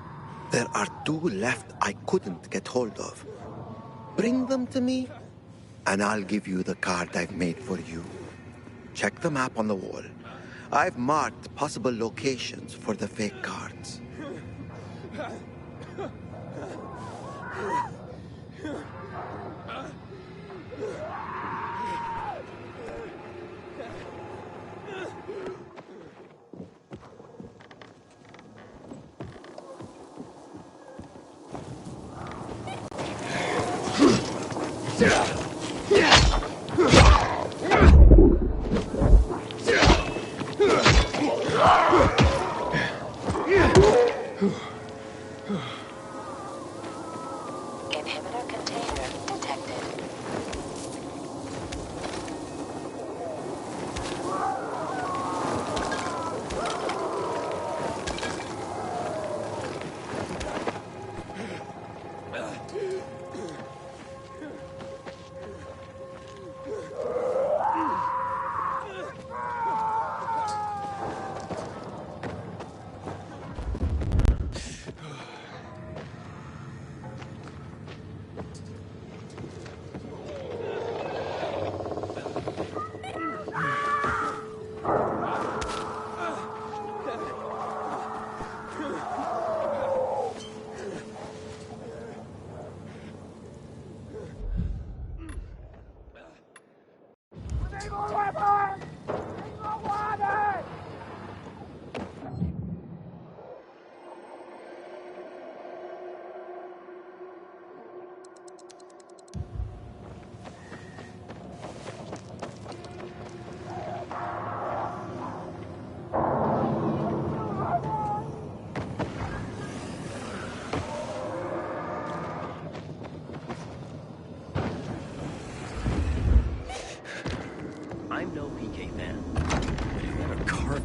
there are 2 left I couldn't get hold of. Bring them to me, and I'll give you the card I've made for you. Check the map on the wall. I've marked possible locations for the fake cards. Inhibitor container detected.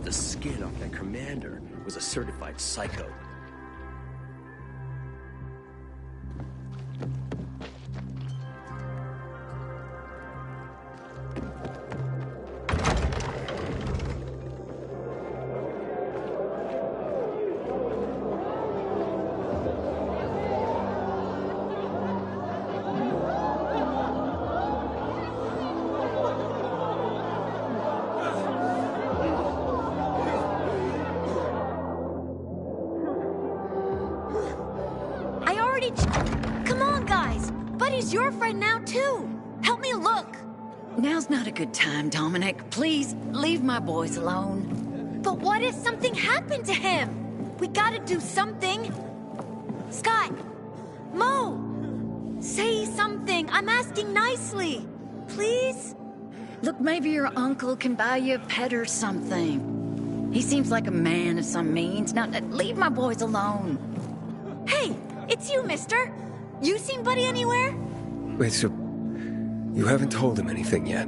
the skin off that commander was a certified psycho. Come on, guys! Buddy's your friend now, too! Help me look! Now's not a good time, Dominic. Please, leave my boys alone. But what if something happened to him? We gotta do something. Scott! Mo! Say something! I'm asking nicely! Please? Look, maybe your uncle can buy you a pet or something. He seems like a man of some means. Now, leave my boys alone. Hey! It's you, mister! You seen Buddy anywhere? Wait, so you haven't told him anything yet?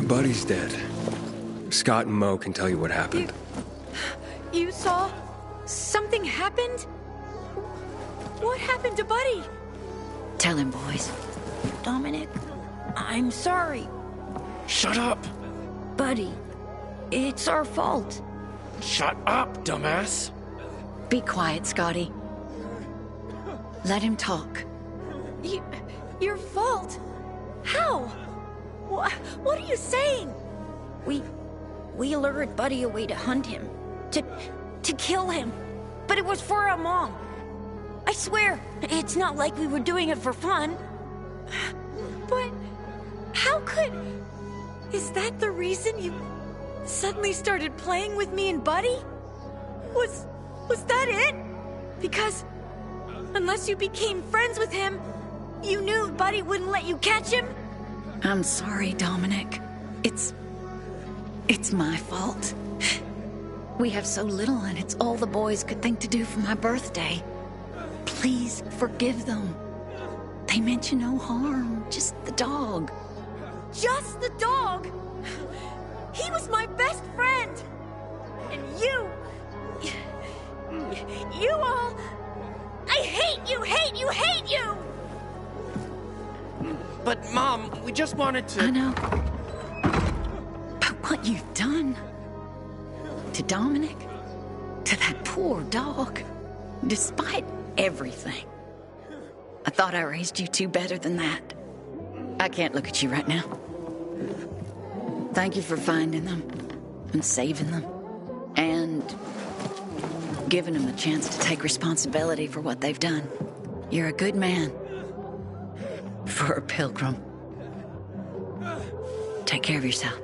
Buddy's dead. Scott and Mo can tell you what happened. You saw? Something happened? What happened to Buddy? Tell him, boys. Dominic, I'm sorry. Shut up! Buddy, it's our fault. Shut up, dumbass! Be quiet, Scotty. Let him talk. Your fault? How? What are you saying? We lured Buddy away to hunt him. To kill him. But it was for our mom. I swear, it's not like we were doing it for fun. But how could... Is that the reason you suddenly started playing with me and Buddy? Was that it? Because unless you became friends with him, you knew Buddy wouldn't let you catch him? I'm sorry, Dominic. It's my fault. We have so little, and it's all the boys could think to do for my birthday. Please forgive them. They meant you no harm, just the dog. Just the dog? He was my best friend! And you all... I hate you, hate you, hate you! But, Mom, we just wanted to... I know. But what you've done... to Dominic, to that poor dog, despite everything. I thought I raised you two better than that. I can't look at you right now. Thank you for finding them and saving them and giving them a chance to take responsibility for what they've done. You're a good man for a pilgrim. Take care of yourself.